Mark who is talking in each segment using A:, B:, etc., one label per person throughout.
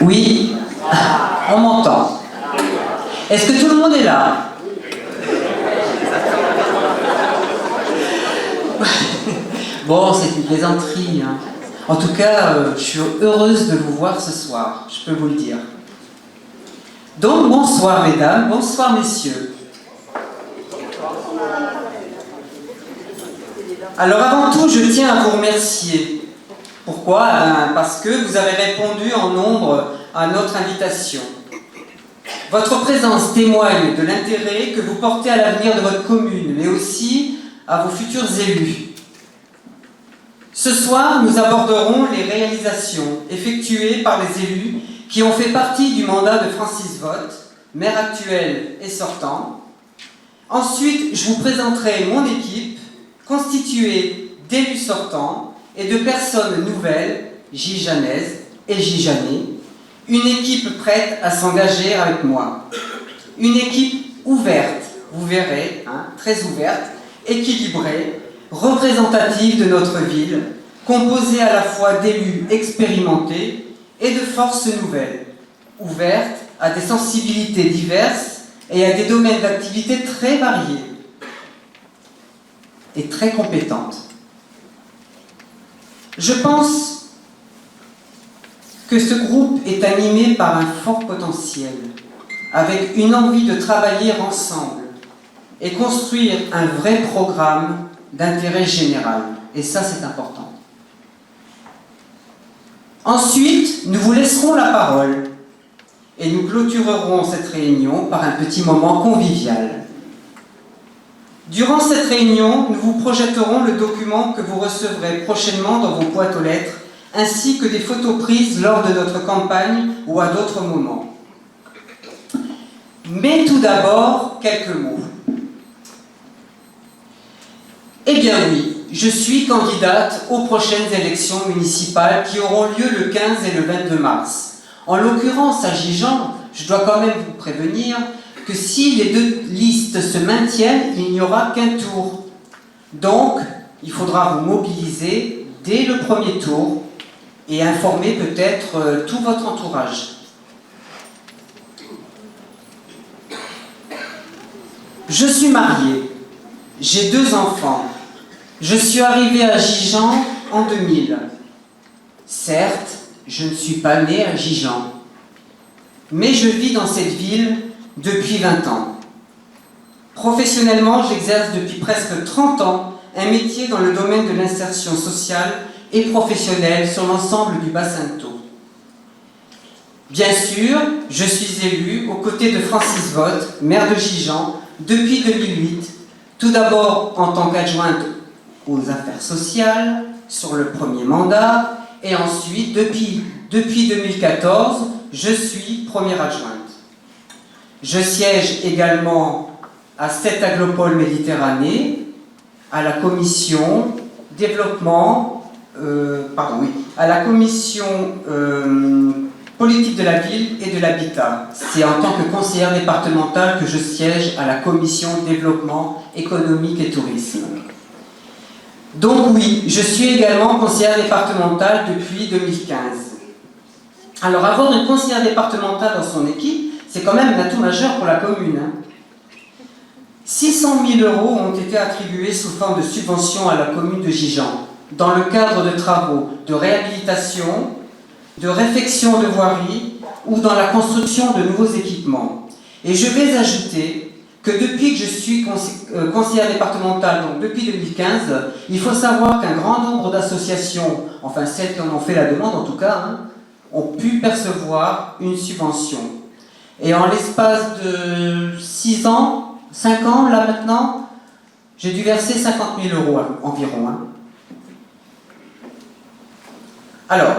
A: Oui, on m'entend. Est-ce que tout le monde est là? Bon, c'est une plaisanterie, hein. En tout cas, je suis heureuse de vous voir ce soir, je peux vous le dire. Donc, bonsoir mesdames, bonsoir messieurs. Alors avant tout, je tiens à vous remercier. Pourquoi? Parce que vous avez répondu en nombre à notre invitation. Votre présence témoigne de l'intérêt que vous portez à l'avenir de votre commune, mais aussi à vos futurs élus. Ce soir, nous aborderons les réalisations effectuées par les élus qui ont fait partie du mandat de Francis Vogt, maire actuel et sortant. Ensuite, je vous présenterai mon équipe, constituée d'élus sortants et de personnes nouvelles, gijanaises et gijanais, une équipe prête à s'engager avec moi. Une équipe ouverte, vous verrez, hein, très ouverte, équilibrée, représentative de notre ville, composée à la fois d'élus expérimentés et de forces nouvelles, ouverte à des sensibilités diverses et à des domaines d'activité très variés et très compétentes. Je pense que ce groupe est animé par un fort potentiel, avec une envie de travailler ensemble et construire un vrai programme d'intérêt général. Et ça, c'est important. Ensuite, nous vous laisserons la parole et nous clôturerons cette réunion par un petit moment convivial. Durant cette réunion, nous vous projetterons le document que vous recevrez prochainement dans vos boîtes aux lettres, ainsi que des photos prises lors de notre campagne ou à d'autres moments. Mais tout d'abord, quelques mots. Eh bien oui, je suis candidate aux prochaines élections municipales qui auront lieu le 15 et le 22 mars. En l'occurrence, à Gijan, je dois quand même vous prévenir que si les deux listes se maintiennent, il n'y aura qu'un tour. Donc, il faudra vous mobiliser dès le premier tour et informer peut-être tout votre entourage. Je suis mariée, j'ai 2 enfants. Je suis arrivée à Gijan en 2000. Certes, je ne suis pas née à Gijan, mais je vis dans cette ville depuis 20 ans. Professionnellement, j'exerce depuis presque 30 ans un métier dans le domaine de l'insertion sociale et professionnelle sur l'ensemble du bassin de Thau. Bien sûr, je suis élue aux côtés de Francis Vogt, maire de Gijan, depuis 2008, tout d'abord en tant qu'adjointe aux affaires sociales, sur le premier mandat, et ensuite, depuis 2014, je suis première adjointe. Je siège également à 7 Aglopole Méditerranée, à la commission développement, à la commission politique de la ville et de l'habitat. C'est en tant que conseillère départementale que je siège à la commission développement économique et tourisme. Donc oui, je suis également conseillère départementale depuis 2015. Alors avoir une conseillère départementale dans son équipe, c'est quand même un atout majeur pour la commune. 600 000 € ont été attribués sous forme de subvention à la commune de Gijan, dans le cadre de travaux de réhabilitation, de réfection de voirie ou dans la construction de nouveaux équipements. Et je vais ajouter que depuis que je suis conseillère départementale, donc depuis 2015, il faut savoir qu'un grand nombre d'associations, enfin celles qui en ont fait la demande en tout cas, ont pu percevoir une subvention. Et en l'espace de 6 ans, 5 ans là maintenant, j'ai dû verser 50 000 € environ. Alors,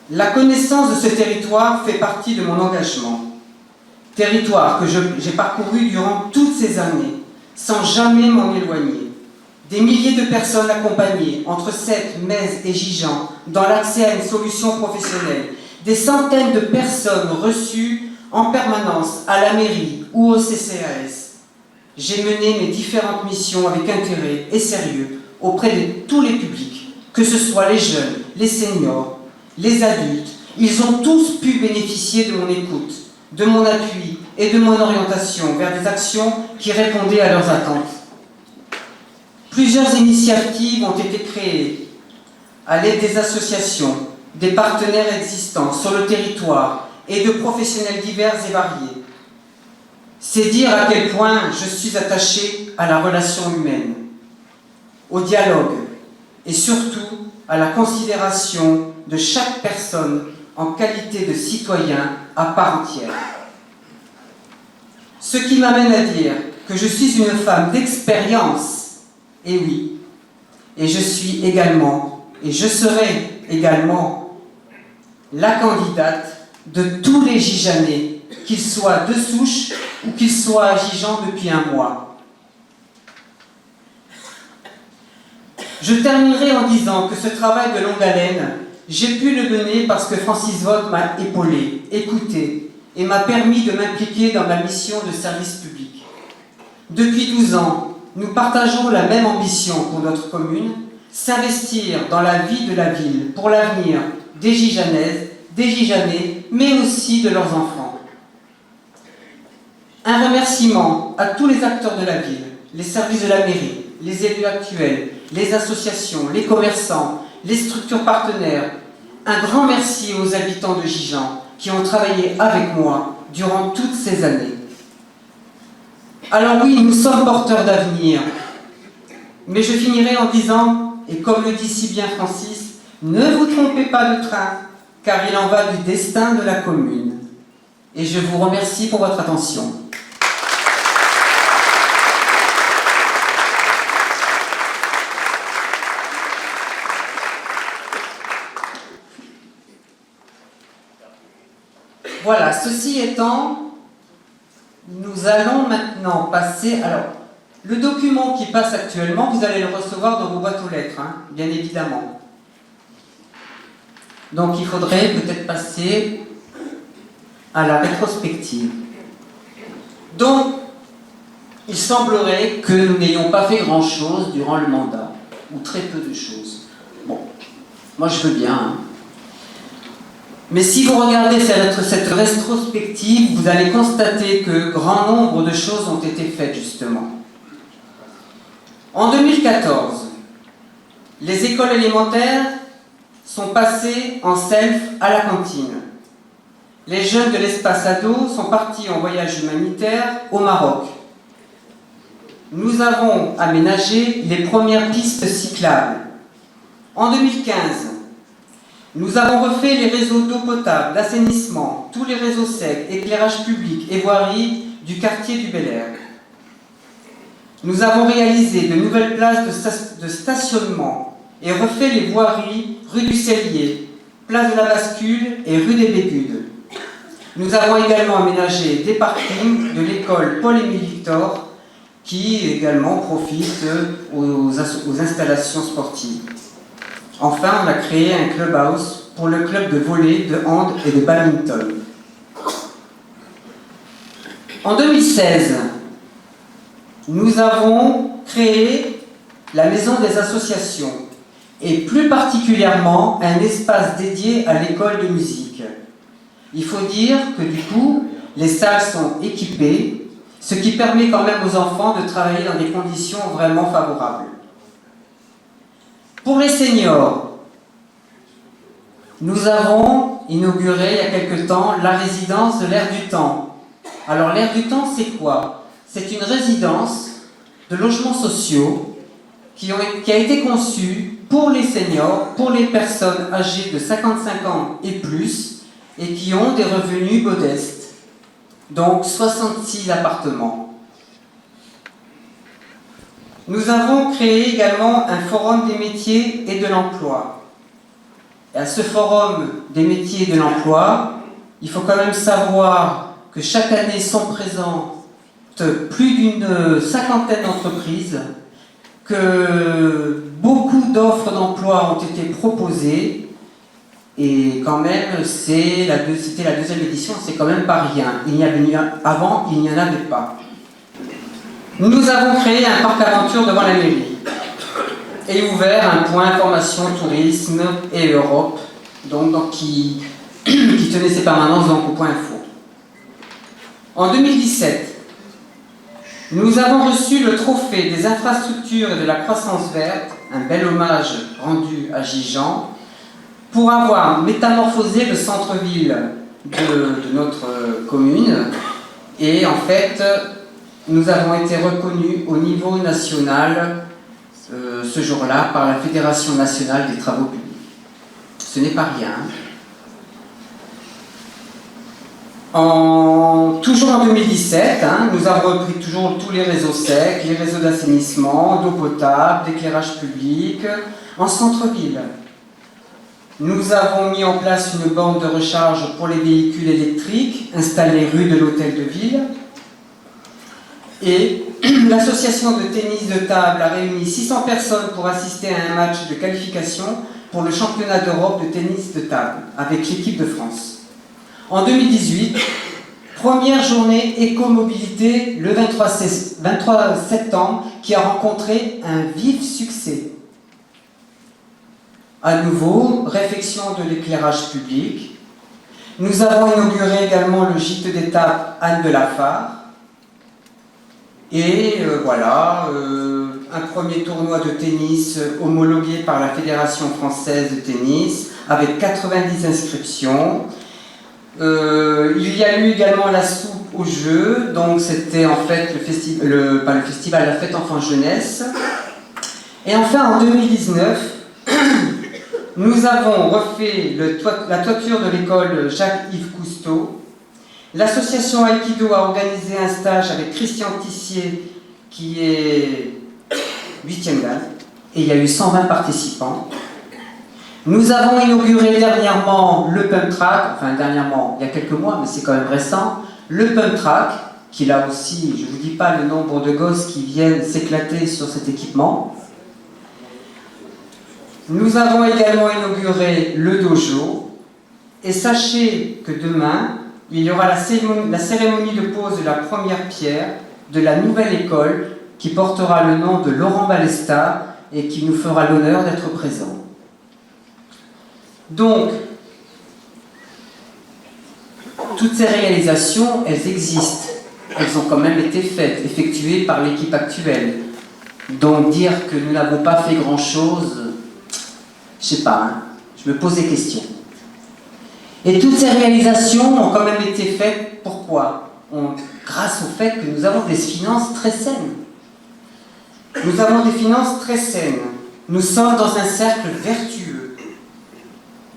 A: la connaissance de ce territoire fait partie de mon engagement. Territoire que j'ai parcouru durant toutes ces années, sans jamais m'en éloigner. Des milliers de personnes accompagnées entre Sète, Metz et Gijan dans l'accès à une solution professionnelle. Des centaines de personnes reçues en permanence à la mairie ou au CCAS. J'ai mené mes différentes missions avec intérêt et sérieux auprès de tous les publics, que ce soit les jeunes, les seniors, les adultes, Ils ont tous pu bénéficier de mon écoute, de mon appui et de mon orientation vers des actions qui répondaient à leurs attentes. Plusieurs initiatives ont été créées à l'aide des associations, des partenaires existants sur le territoire et de professionnels divers et variés. C'est dire à quel point je suis attaché à la relation humaine, au dialogue et surtout à la considération de chaque personne en qualité de citoyen à part entière. Ce qui m'amène à dire que je suis une femme d'expérience, et oui, et je suis également, et je serai également la candidate de tous les Gijanais, qu'ils soient de souche ou qu'ils soient à Gijan depuis un mois. Je terminerai en disant que ce travail de longue haleine, j'ai pu le mener parce que Francis Vogt m'a épaulé, écouté et m'a permis de m'impliquer dans ma mission de service public. Depuis 12 ans, nous partageons la même ambition pour notre commune, s'investir dans la vie de la ville pour l'avenir des Gijanaises, des Gijanais, mais aussi de leurs enfants. Un remerciement à tous les acteurs de la ville, les services de la mairie, les élus actuels, les associations, les commerçants, les structures partenaires. Un grand merci aux habitants de Gijan qui ont travaillé avec moi durant toutes ces années. Alors oui, nous sommes porteurs d'avenir, mais je finirai en disant, et comme le dit si bien Francis, ne vous trompez pas de train, car il en va du destin de la commune. Et je vous remercie pour votre attention. Voilà, ceci étant, nous allons maintenant passer... Alors, le document qui passe actuellement, vous allez le recevoir dans vos boîtes aux lettres, hein, bien évidemment. Donc, il faudrait peut-être passer à la rétrospective. Donc, il semblerait que nous n'ayons pas fait grand-chose durant le mandat, ou très peu de choses. Bon, moi je veux bien, hein. Mais si vous regardez cette rétrospective, vous allez constater que grand nombre de choses ont été faites, justement. En 2014, les écoles élémentaires sont passées en self à la cantine. Les jeunes de l'espace ado sont partis en voyage humanitaire au Maroc. Nous avons aménagé les premières pistes cyclables. En 2015, nous avons refait les réseaux d'eau potable, d'assainissement, tous les réseaux secs, éclairage public et voirie du quartier du Bel-Air. Nous avons réalisé de nouvelles places de stationnement et refait les voiries rue du Cellier, place de la Bascule et rue des Bégudes. Nous avons également aménagé des parkings de l'école Paul-Émile Victor qui également profitent aux installations sportives. Enfin, on a créé un clubhouse pour le club de volley, de hand et de badminton. En 2016, nous avons créé la maison des associations et plus particulièrement un espace dédié à l'école de musique. Il faut dire que du coup, les salles sont équipées, ce qui permet quand même aux enfants de travailler dans des conditions vraiment favorables. Pour les seniors, nous avons inauguré il y a quelque temps la résidence de l'Air du Temps. Alors l'Air du Temps, c'est quoi? C'est une résidence de logements sociaux qui a été conçue pour les seniors, pour les personnes âgées de 55 ans et plus, et qui ont des revenus modestes. Donc 66 appartements. Nous avons créé également un forum des métiers et de l'emploi. Et à ce forum des métiers et de l'emploi, il faut quand même savoir que chaque année sont présentes plus d'une cinquantaine d'entreprises, que beaucoup d'offres d'emploi ont été proposées, et quand même, c'était la deuxième édition, c'est quand même pas rien. Avant, il n'y en avait pas. Nous avons créé un parc aventure devant la mairie et ouvert un point information, tourisme et Europe, donc qui tenait ses permanences donc au Point Info. En 2017, nous avons reçu le trophée des infrastructures et de la croissance verte, un bel hommage rendu à Gijan, pour avoir métamorphosé le centre-ville de notre commune. Et en fait, nous avons été reconnus au niveau national ce jour-là par la Fédération nationale des travaux publics. Ce n'est pas rien. Toujours en 2017, nous avons repris toujours tous les réseaux secs, les réseaux d'assainissement, d'eau potable, d'éclairage public, en centre-ville. Nous avons mis en place une borne de recharge pour les véhicules électriques installée rue de l'Hôtel de Ville. Et l'association de tennis de table a réuni 600 personnes pour assister à un match de qualification pour le championnat d'Europe de tennis de table avec l'équipe de France. En 2018, première journée écomobilité le 23 septembre qui a rencontré un vif succès. À nouveau, réfection de l'éclairage public. Nous avons inauguré également le gîte d'étape Anne de la Phare. Et voilà, un premier tournoi de tennis homologué par la Fédération française de tennis avec 90 inscriptions. Il y a eu également la soupe aux Jeux, donc c'était en fait la fête enfant jeunesse. Et enfin en 2019, nous avons refait la toiture de l'école Jacques-Yves Cousteau. L'association Aikido a organisé un stage avec Christian Tissier qui est 8e dan, et il y a eu 120 participants. Nous avons inauguré dernièrement le Pump Track, enfin dernièrement, il y a quelques mois, mais c'est quand même récent, le Pump Track, qui là aussi, je ne vous dis pas le nombre de gosses qui viennent s'éclater sur cet équipement. Nous avons également inauguré le dojo, et sachez que demain, il y aura la cérémonie de pose de la première pierre de la nouvelle école qui portera le nom de Laurent Balesta et qui nous fera l'honneur d'être présent. Donc, toutes ces réalisations, elles existent. Elles ont quand même été faites, effectuées par l'équipe actuelle. Donc dire que nous n'avons pas fait grand-chose, je sais pas, je me pose des questions. Et toutes ces réalisations ont quand même été faites, pourquoi? Grâce au fait que nous avons des finances très saines. Nous avons des finances très saines. Nous sommes dans un cercle vertueux.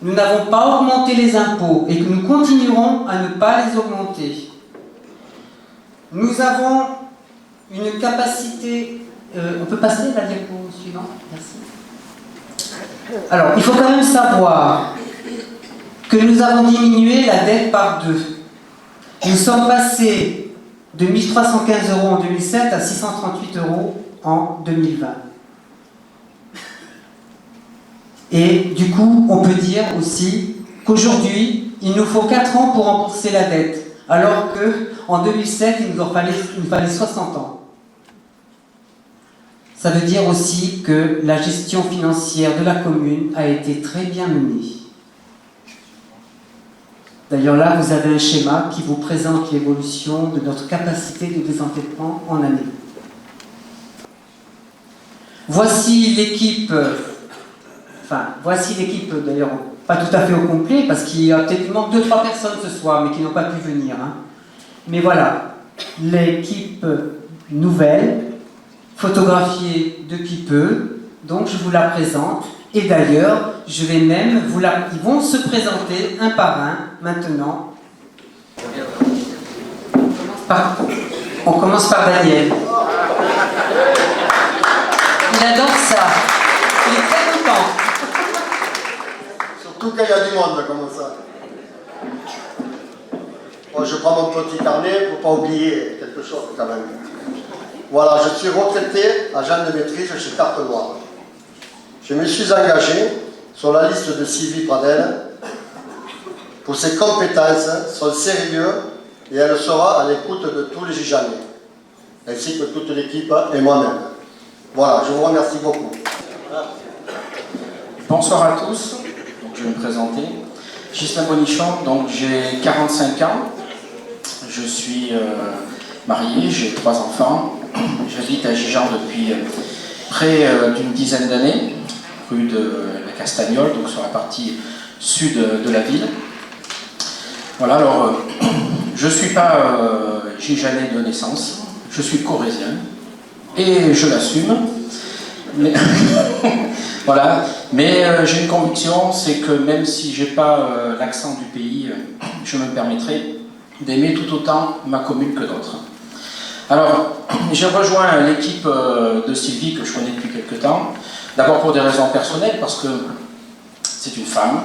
A: Nous n'avons pas augmenté les impôts et que nous continuerons à ne pas les augmenter. Nous avons une capacité... on peut passer la diapo suivante? Merci. Alors, il faut quand même savoir que nous avons diminué la dette par 2. Nous sommes passés de 1 315 € en 2007 à 638 € en 2020. Et du coup, on peut dire aussi qu'aujourd'hui, il nous faut 4 ans pour rembourser la dette, alors qu'en 2007, il nous fallait 60 ans. Ça veut dire aussi que la gestion financière de la commune a été très bien menée. D'ailleurs là, vous avez un schéma qui vous présente l'évolution de notre capacité de désendettement en année. Voici l'équipe, d'ailleurs pas tout à fait au complet, parce qu'il y a peut-être manque 2-3 personnes ce soir, mais qui n'ont pas pu venir. Mais voilà, l'équipe nouvelle, photographiée depuis peu, donc je vous la présente. Et d'ailleurs, je vais même ils vont se présenter un par un maintenant. On commence par Daniel. Il adore ça. Il est très content.
B: Surtout quand il y a du monde comme ça. Bon, je prends mon petit carnet pour ne pas oublier quelque chose quand même. Voilà, je suis retraité agent de maîtrise chez Carte Noire. Je me suis engagé sur la liste de Sylvie Pradel pour ses compétences, son sérieux, et elle sera à l'écoute de tous les Gijanais, ainsi que toute l'équipe et moi-même. Voilà, je vous remercie beaucoup.
C: Bonsoir à tous, donc je vais me présenter. Gislain Bonichon, donc j'ai 45 ans, je suis marié, j'ai 3 enfants, j'habite à Gijan depuis près d'une dizaine d'années, rue de la Castagnole, donc sur la partie sud de la ville. Voilà, alors je ne suis pas gijanais de naissance, je suis corrézien et je l'assume. Mais voilà, mais j'ai une conviction, c'est que même si j'ai pas l'accent du pays, je me permettrai d'aimer tout autant ma commune que d'autres. Alors, j'ai rejoint l'équipe de Sylvie que je connais depuis quelques temps, d'abord pour des raisons personnelles, parce que c'est une femme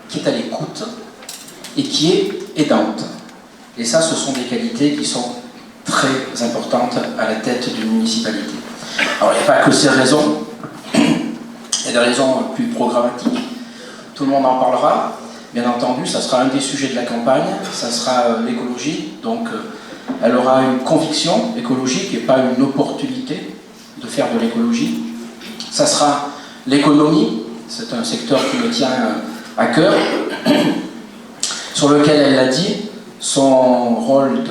C: qui est à l'écoute et qui est aidante. Et ça, ce sont des qualités qui sont très importantes à la tête d'une municipalité. Alors, il n'y a pas que ces raisons, il y a des raisons plus programmatiques. Tout le monde en parlera. Bien entendu, ça sera un des sujets de la campagne, ça sera l'écologie. Donc, elle aura une conviction écologique et pas une opportunité de faire de l'écologie. Ça sera l'économie, c'est un secteur qui me tient à cœur, sur lequel, elle l'a dit, son rôle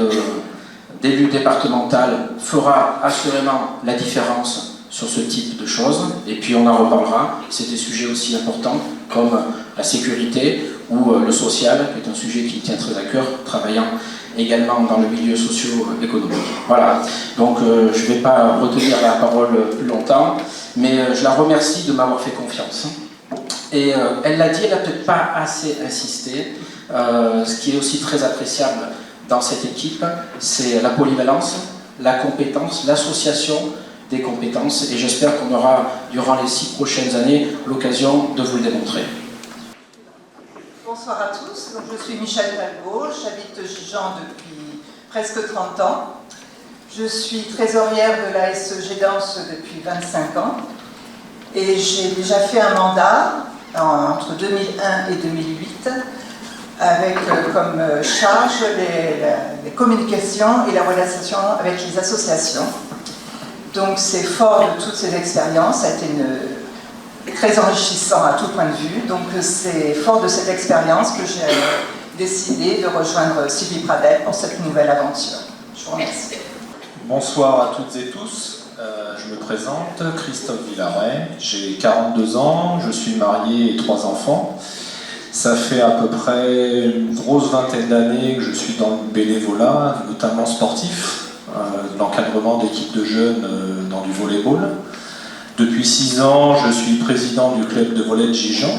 C: d'élu départemental fera assurément la différence sur ce type de choses, et puis on en reparlera. C'est des sujets aussi importants comme la sécurité ou le social, qui est un sujet qui tient très à cœur, travaillant également dans le milieu socio-économique. Voilà, donc je ne vais pas retenir la parole plus longtemps, mais je la remercie de m'avoir fait confiance. Et elle l'a dit, elle n'a peut-être pas assez insisté. Ce qui est aussi très appréciable dans cette équipe, c'est la polyvalence, la compétence, l'association des compétences, et j'espère qu'on aura, durant les 6 prochaines années, l'occasion de vous le démontrer.
D: Bonsoir à tous, donc, je suis Michèle Talbot, j'habite Gijan depuis presque 30 ans. Je suis trésorière de l'ASEG Danse depuis 25 ans, et j'ai déjà fait un mandat entre 2001 et 2008, avec comme charge les communications et la relation avec les associations. Donc c'est fort de toutes ces expériences, ça a été très enrichissant à tout point de vue. Donc c'est fort de cette expérience que j'ai décidé de rejoindre Sylvie Pradel pour cette nouvelle aventure. Je vous remercie.
E: Bonsoir à toutes et tous. Je me présente, Christophe Villaret, j'ai 42 ans, je suis marié et 3 enfants. Ça fait à peu près une grosse vingtaine d'années que je suis dans le bénévolat, notamment sportif, l'encadrement d'équipes de jeunes dans du volleyball. Depuis 6 ans, je suis président du club de volley de Gijan.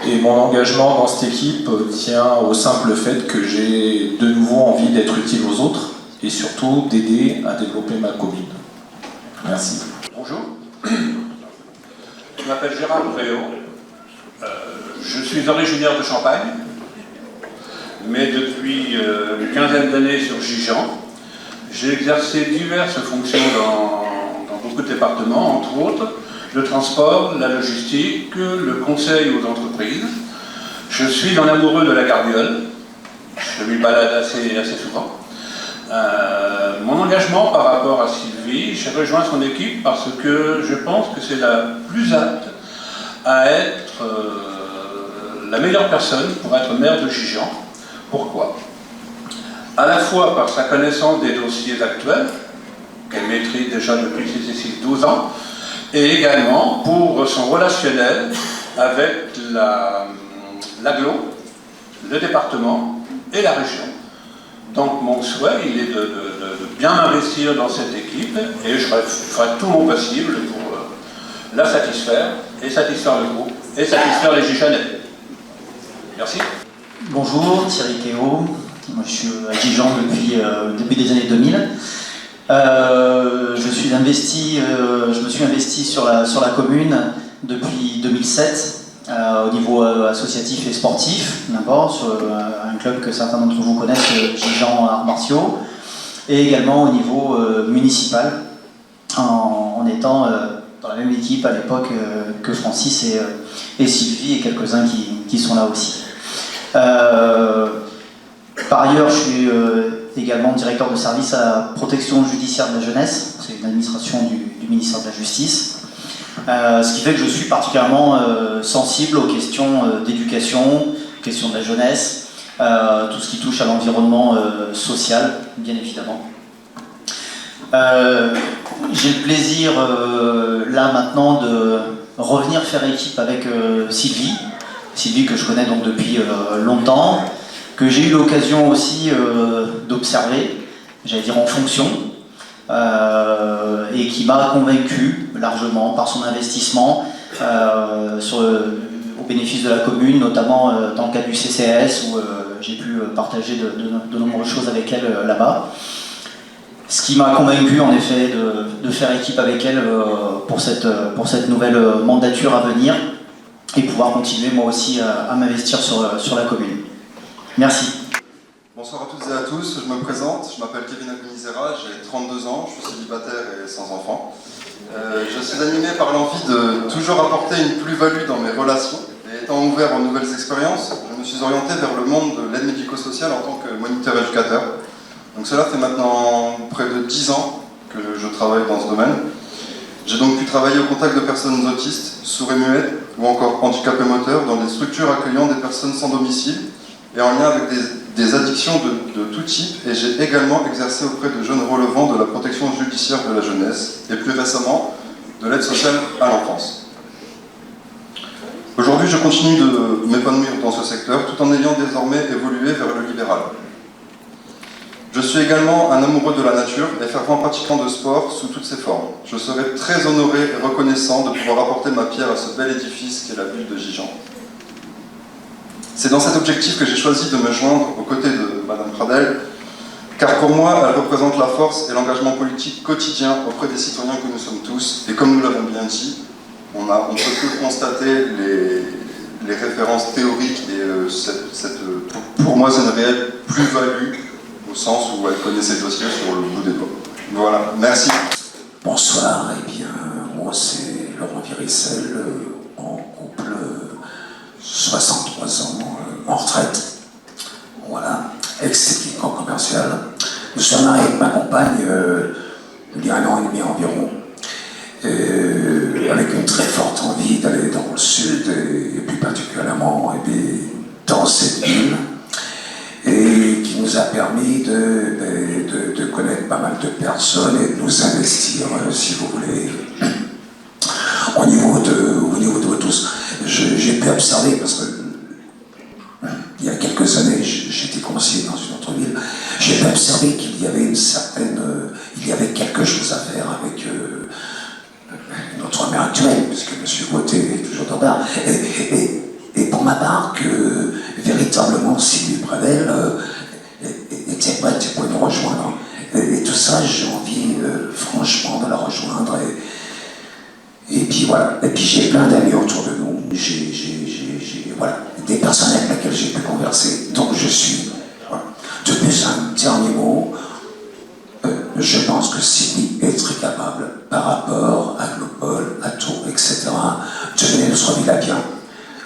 E: Et mon engagement dans cette équipe tient au simple fait que j'ai de nouveau envie d'être utile aux autres et surtout d'aider à développer ma commune. Merci.
F: Bonjour, je m'appelle Gérard Préau. Je suis originaire de Champagne, mais depuis une quinzaine d'années sur Gijan. J'ai exercé diverses fonctions dans beaucoup de départements, entre autres le transport, la logistique, le conseil aux entreprises. Je suis un amoureux de la cardiole, je m'y balade assez souvent. Mon engagement par rapport à Sylvie, j'ai rejoint son équipe parce que je pense que c'est la plus apte à être la meilleure personne pour être maire de Gijan. Pourquoi? À la fois par sa connaissance des dossiers actuels, qu'elle maîtrise déjà depuis ses 12 ans, et également pour son relationnel avec l'agglo, le département et la région. Donc mon souhait, il est de bien m'investir dans cette équipe, et je ferai tout mon possible pour la satisfaire, et satisfaire le groupe, et satisfaire les Gijanais. Merci.
G: Bonjour, Thierry Théo. Moi, je suis à Gijan depuis début des années 2000. Je me suis investi sur la commune depuis 2007 au niveau associatif et sportif, d'abord sur un club que certains d'entre vous connaissent, Gijan Arts Martiaux, et également au niveau municipal, en étant dans la même équipe à l'époque que Francis et Sylvie et quelques-uns qui sont là aussi. Par ailleurs, je suis également directeur de service à la protection judiciaire de la jeunesse, c'est une administration du ministère de la Justice, ce qui fait que je suis particulièrement sensible aux questions d'éducation, question de la jeunesse, tout ce qui touche à l'environnement social, bien évidemment. J'ai le plaisir là maintenant de revenir faire équipe avec Sylvie que je connais donc depuis longtemps, que j'ai eu l'occasion aussi d'observer, j'allais dire en fonction, et qui m'a convaincu largement par son investissement au bénéfice de la commune, notamment dans le cadre du CCAS où j'ai pu partager de nombreuses choses avec elle là-bas. Ce qui m'a convaincu en effet de faire équipe avec elle pour cette nouvelle mandature à venir et pouvoir continuer moi aussi à m'investir sur la commune. Merci.
H: Bonsoir à toutes et à tous, je me présente, je m'appelle Kevin Agnizera, j'ai 32 ans, je suis célibataire et sans enfant. Je suis animé par l'envie de toujours apporter une plus-value dans mes relations et étant ouvert aux nouvelles expériences, je me suis orienté vers le monde de l'aide médico-sociale en tant que moniteur éducateur. Donc cela fait maintenant près de 10 ans que je travaille dans ce domaine. J'ai donc pu travailler au contact de personnes autistes, sourds et muettes ou encore handicapés moteurs dans des structures accueillant des personnes sans domicile et en lien avec des addictions de tout type, et j'ai également exercé auprès de jeunes relevant de la protection judiciaire de la jeunesse et plus récemment de l'aide sociale à l'enfance. Aujourd'hui, je continue de m'épanouir dans ce secteur tout en ayant désormais évolué vers le libéral. Je suis également un amoureux de la nature et fervent pratiquant de sport sous toutes ses formes. Je serai très honoré et reconnaissant de pouvoir apporter ma pierre à ce bel édifice qu'est la ville de Gijan. C'est dans cet objectif que j'ai choisi de me joindre aux côtés de Madame Pradel, car pour moi, elle représente la force et l'engagement politique quotidien auprès des citoyens que nous sommes tous. Et comme nous l'avons bien dit, on peut que constater les références théoriques et pour moi, c'est une réelle plus-value au sens où elle connaît ses dossiers sur le bout des doigts. Voilà, merci.
I: Bonsoir, eh bien, moi c'est Laurent Viricel, en couple, 63 ans, en retraite. Voilà, ex-technicien commercial. Nous sommes mariés avec ma compagne il y a 1 an et demi environ, avec une très forte envie d'aller dans le sud, et plus particulièrement dans cette ville, et qui nous a permis de connaître pas mal de personnes et de nous investir, si vous voulez, au niveau de vous tous. J'ai pu observer, parce que il y a quelques années, j'étais conseiller dans une autre ville, j'ai pu observer qu'il y avait il y avait quelque chose à faire avec notre maire actuel, puisque M. Gauthier est toujours dans bar, et pour ma part, que véritablement Sylvie Pradel était prête pour nous rejoindre. Et tout ça, j'ai envie franchement de la rejoindre. Et puis voilà, et puis j'ai plein d'amis autour de nous, voilà, des personnes avec lesquelles j'ai pu converser, donc je suis, voilà. De plus, un dernier mot, je pense que Sylvie est très capable, par rapport à Global, à Tours, etc., de mener notre ville à bien.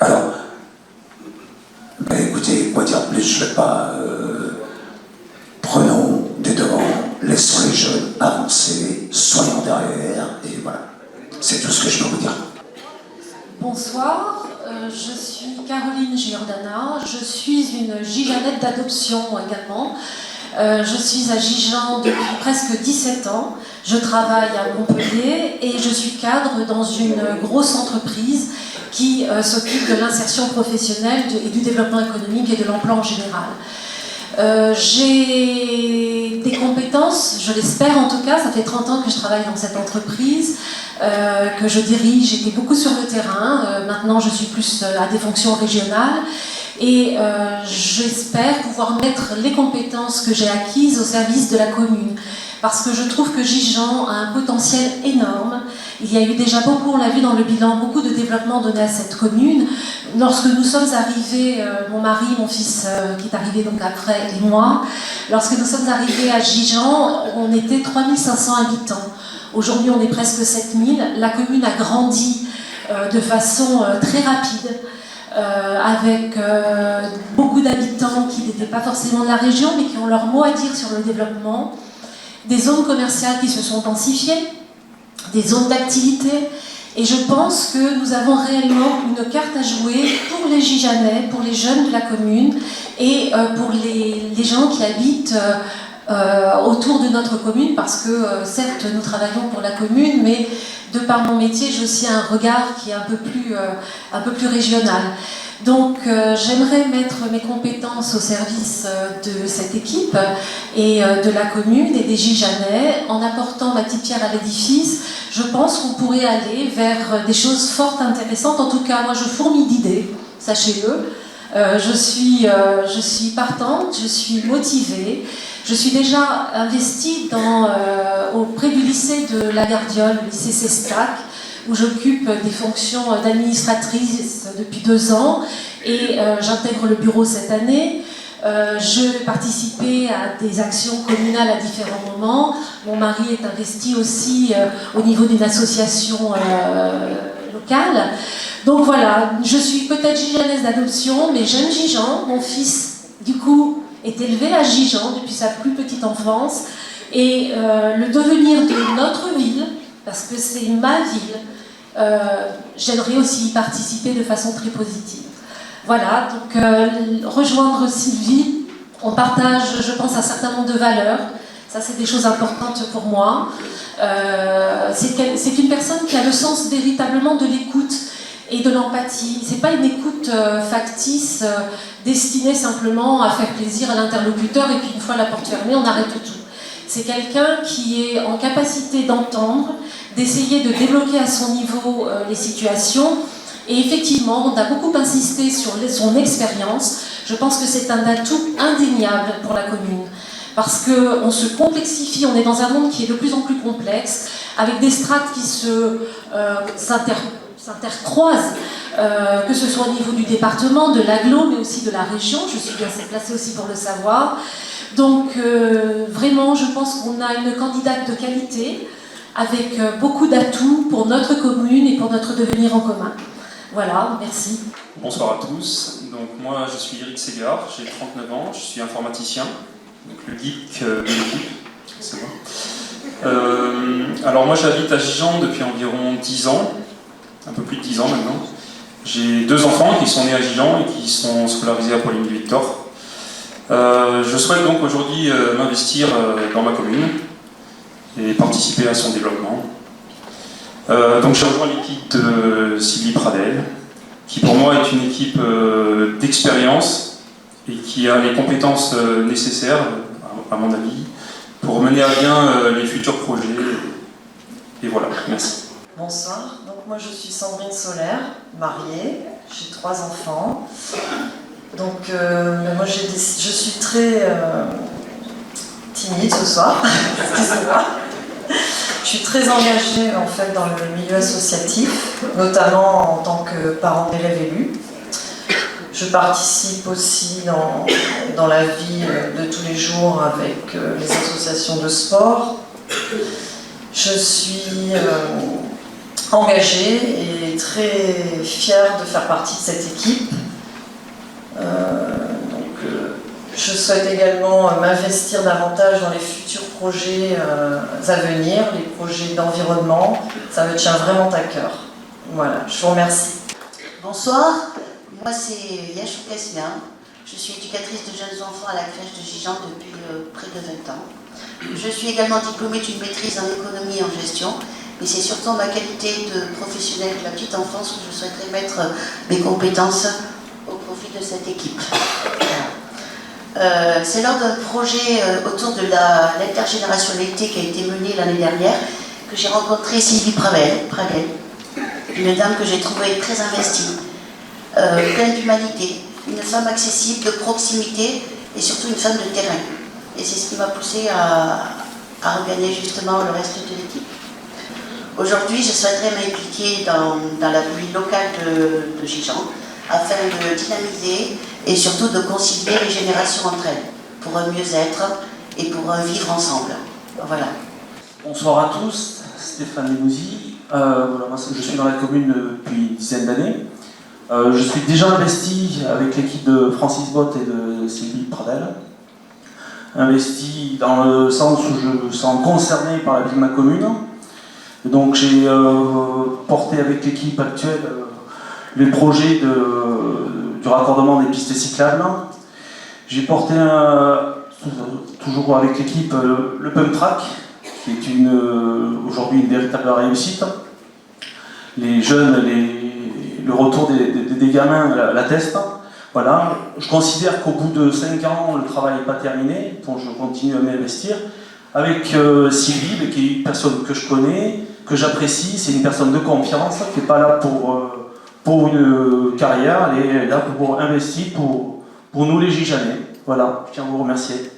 I: Alors, écoutez, quoi dire de plus, je ne vais pas, prenons des devants, laissons les jeunes avancer, soyons derrière, et voilà. C'est tout ce que je peux vous dire.
J: Bonsoir, je suis Caroline Giordana, je suis une Gijanette d'adoption également. Je suis à Gijan depuis presque 17 ans, je travaille à Montpellier et je suis cadre dans une grosse entreprise qui s'occupe de l'insertion professionnelle et du développement économique et de l'emploi en général. J'ai des compétences, je l'espère en tout cas, ça fait 30 ans que je travaille dans cette entreprise, que je dirige, j'étais beaucoup sur le terrain, maintenant je suis plus à des fonctions régionales et j'espère pouvoir mettre les compétences que j'ai acquises au service de la commune. Parce que je trouve que Gijan a un potentiel énorme. Il y a eu déjà beaucoup, on l'a vu dans le bilan, beaucoup de développement donné à cette commune. Lorsque nous sommes arrivés, mon mari, mon fils qui est arrivé donc après, et moi, lorsque nous sommes arrivés à Gijan, on était 3500 habitants. Aujourd'hui, on est presque 7000. La commune a grandi de façon très rapide. Avec beaucoup d'habitants qui n'étaient pas forcément de la région, mais qui ont leur mot à dire sur le développement. Des zones commerciales qui se sont densifiées, des zones d'activité, Et je pense que nous avons réellement une carte à jouer pour les Gigeanais, pour les jeunes de la commune et pour les gens qui habitent autour de notre commune, parce que certes nous travaillons pour la commune, mais de par mon métier j'ai aussi un regard qui est un peu plus régional. Donc j'aimerais mettre mes compétences au service de cette équipe et de la commune et des Gigeanais. En apportant ma petite pierre à l'édifice, je pense qu'on pourrait aller vers des choses fort intéressantes. En tout cas, moi je fourmille d'idées, sachez-le. Je suis partante, je suis motivée. Je suis déjà investie auprès du lycée de la Gardiole, le lycée Cestac, où j'occupe des fonctions d'administratrice depuis 2 ans et j'intègre le bureau cette année. Je vais participer à des actions communales à différents moments. Mon mari est investi aussi au niveau d'une association locale. Donc voilà, je suis peut-être giganaise d'adoption, mais j'aime Gigean. Mon fils, du coup, est élevé à Gigean depuis sa plus petite enfance. Et le devenir de notre ville, parce que c'est ma ville, j'aimerais aussi y participer de façon très positive. Voilà, donc rejoindre Sylvie, on partage, je pense, un certain nombre de valeurs. Ça, c'est des choses importantes pour moi. C'est une personne qui a le sens véritablement de l'écoute et de l'empathie. C'est pas une écoute factice, destinée simplement à faire plaisir à l'interlocuteur et puis une fois la porte fermée, on arrête tout. C'est quelqu'un qui est en capacité d'entendre, d'essayer de débloquer à son niveau les situations. Et effectivement, on a beaucoup insisté sur son expérience. Je pense que c'est un atout indéniable pour la commune. Parce qu'on se complexifie, on est dans un monde qui est de plus en plus complexe, avec des strates qui s'intercroisent, que ce soit au niveau du département, de l'agglo, mais aussi de la région. Je suis bien placée aussi pour le savoir. Donc vraiment, je pense qu'on a une candidate de qualité, avec beaucoup d'atouts pour notre commune et pour notre devenir en commun. Voilà, merci.
K: Bonsoir à tous. Donc moi, je suis Eric Ségard, j'ai 39 ans, je suis informaticien, donc le geek de l'équipe, c'est moi. Alors moi, j'habite à Gigean depuis environ 10 ans, un peu plus de 10 ans maintenant. J'ai 2 enfants qui sont nés à Gigean et qui sont scolarisés à Pauline-Victor. Je souhaite donc aujourd'hui m'investir dans ma commune et participer à son développement. Donc j'ai rejoint l'équipe de Sylvie Pradel, qui pour moi est une équipe d'expérience et qui a les compétences nécessaires, à mon avis, pour mener à bien les futurs projets. Et voilà, merci.
L: Bonsoir, donc moi je suis Sandrine Solaire, mariée, j'ai 3 enfants. Donc moi je suis très timide ce soir, excusez-moi. Je suis très engagée en fait dans le milieu associatif, notamment en tant que parent d'élèves élus. Je participe aussi dans la vie de tous les jours avec les associations de sport. Je suis engagée et très fière de faire partie de cette équipe. Je souhaite également m'investir davantage dans les futurs projets à venir, les projets d'environnement. Ça me tient vraiment à cœur. Voilà, je vous remercie.
M: Bonsoir, moi c'est Yachou Kasmia. Je suis éducatrice de jeunes enfants à la crèche de Gigean depuis près de 20 ans. Je suis également diplômée d'une maîtrise en économie et en gestion, mais c'est surtout ma qualité de professionnelle de la petite enfance que je souhaiterais mettre mes compétences au profit de cette équipe. C'est lors d'un projet autour de l'intergénérationnalité qui a été mené l'année dernière que j'ai rencontré Sylvie Pradel, une dame que j'ai trouvée très investie, pleine d'humanité, une femme accessible, de proximité et surtout une femme de terrain. Et c'est ce qui m'a poussée à regagner justement le reste de l'équipe. Aujourd'hui, je souhaiterais m'impliquer dans la vie locale de Gigean afin de dynamiser et surtout de concilier les générations entre elles, pour un mieux-être et pour un vivre ensemble. Voilà.
N: Bonsoir à tous, Stéphane Limousi. Je suis dans la commune depuis une dizaine d'années. Je suis déjà investi avec l'équipe de Francis Bott et de Sylvie Pradel. Investi dans le sens où je me sens concerné par la vie de ma commune. Donc j'ai porté avec l'équipe actuelle les projets du raccordement des pistes cyclables. J'ai porté toujours avec l'équipe le pump track, qui est aujourd'hui une véritable réussite. Les jeunes, le retour des gamins l'attestent. Voilà. Je considère qu'au bout de 5 ans, le travail n'est pas terminé, donc je continue à m'investir. Avec Sylvie, qui est une personne que je connais, que j'apprécie, c'est une personne de confiance, qui n'est pas là pour une carrière, elle est là pour investir pour nous les Gijanais. Voilà, je tiens à vous remercier.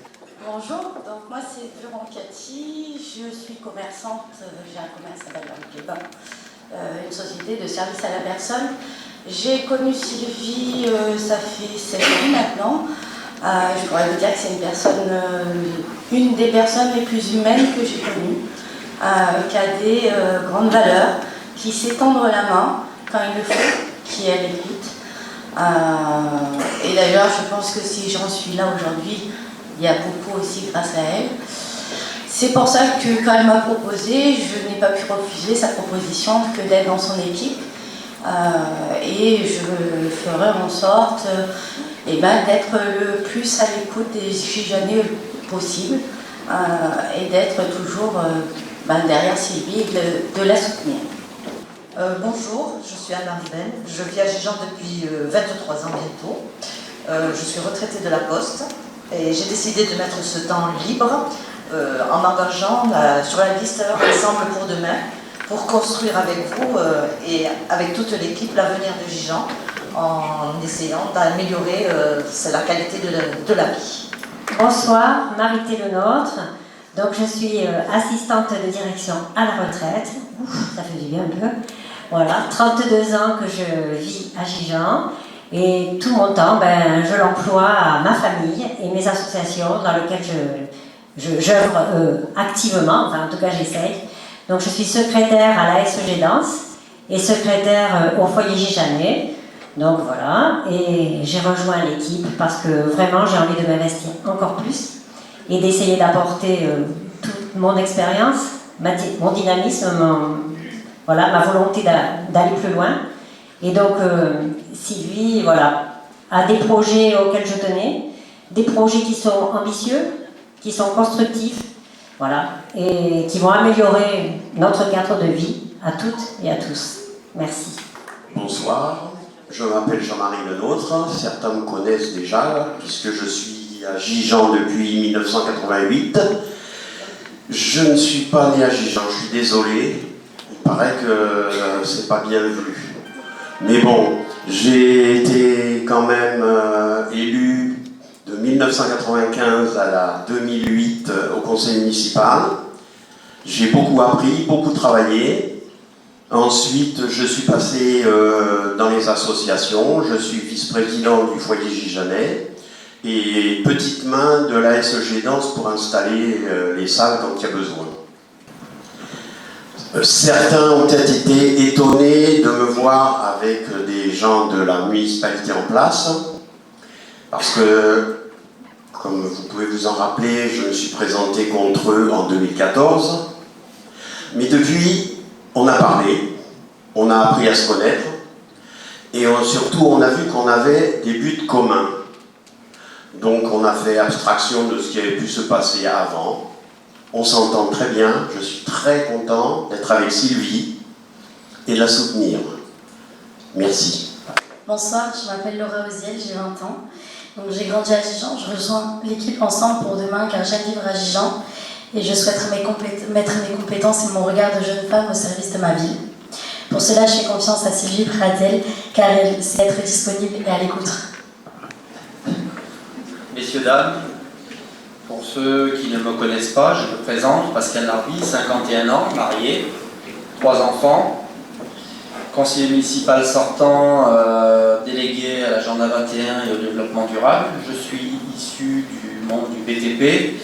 O: Bonjour, donc moi c'est Veroncati, je suis commerçante, j'ai un commerce à Valence-les-Bains, une société de service à la personne. J'ai connu Sylvie, ça fait 7 ans maintenant. Je pourrais vous dire que c'est une des personnes les plus humaines que j'ai connues, qui a des grandes valeurs, qui sait tendre la main quand il le faut, qui est à l'écoute. Et d'ailleurs, je pense que si j'en suis là aujourd'hui, il y a beaucoup aussi grâce à elle. C'est pour ça que quand elle m'a proposé, je n'ai pas pu refuser sa proposition que d'être dans son équipe. Et je ferai en sorte d'être le plus à l'écoute des Gijanais possible et d'être toujours derrière Sylvie et de la soutenir.
P: Bonjour, je suis Anne Arben, je vis à Gijan depuis 23 ans bientôt. Je suis retraitée de la Poste et j'ai décidé de mettre ce temps libre en m'engageant sur la liste Ensemble pour demain pour construire avec vous et avec toute l'équipe l'avenir de Gijan en essayant d'améliorer la qualité de la vie.
Q: Bonsoir, Marité Lenôtre. Donc je suis assistante de direction à la retraite. Ouf, ça fait du bien un peu. Voilà, 32 ans que je vis à Gijan et tout mon temps, je l'emploie à ma famille et mes associations dans lesquelles j'œuvre activement, enfin en tout cas j'essaye. Donc je suis secrétaire à la SEG Danse et secrétaire au foyer Gijanais. Donc voilà, et j'ai rejoint l'équipe parce que vraiment j'ai envie de m'investir encore plus et d'essayer d'apporter toute mon expérience, mon dynamisme, ma volonté d'aller plus loin. Et donc Sylvie a des projets auxquels je tenais, des projets qui sont ambitieux, qui sont constructifs, et qui vont améliorer notre cadre de vie à toutes et à tous. Merci.
R: Bonsoir, je m'appelle Jean-Marie Lenôtre, certains me connaissent déjà puisque je suis à Gijan depuis 1988. Je ne suis pas né à Gijan, je suis désolé, il paraît que c'est pas bien vu. Mais bon, j'ai été quand même élu de 1995 à la 2008 au conseil municipal. J'ai beaucoup appris, beaucoup travaillé. Ensuite, je suis passé dans les associations. Je suis vice-président du foyer Gijanais et petite main de la SEG Danse pour installer les salles quand il y a besoin. Certains ont peut-être été étonnés de me voir avec des gens de la municipalité en place, parce que, comme vous pouvez vous en rappeler, je me suis présenté contre eux en 2014. Mais depuis, on a parlé, on a appris à se connaître, et surtout on a vu qu'on avait des buts communs. Donc on a fait abstraction de ce qui avait pu se passer avant. On s'entend très bien, je suis très content d'être avec Sylvie et de la soutenir. Merci.
S: Bonsoir, je m'appelle Laura Oziel, j'ai 20 ans. Donc j'ai grandi à Gijan, je rejoins l'équipe Ensemble pour demain car j'aime vivre à Gijan et je souhaite mettre mes compétences et mon regard de jeune femme au service de ma ville. Pour cela, je fais confiance à Sylvie Pratel car elle sait être disponible et à l'écoute.
T: Messieurs, dames, pour ceux qui ne me connaissent pas, je me présente, Pascal Larby, 51 ans, marié, 3 enfants, conseiller municipal sortant, délégué à l'agenda 21 et au développement durable. Je suis issu du monde du BTP.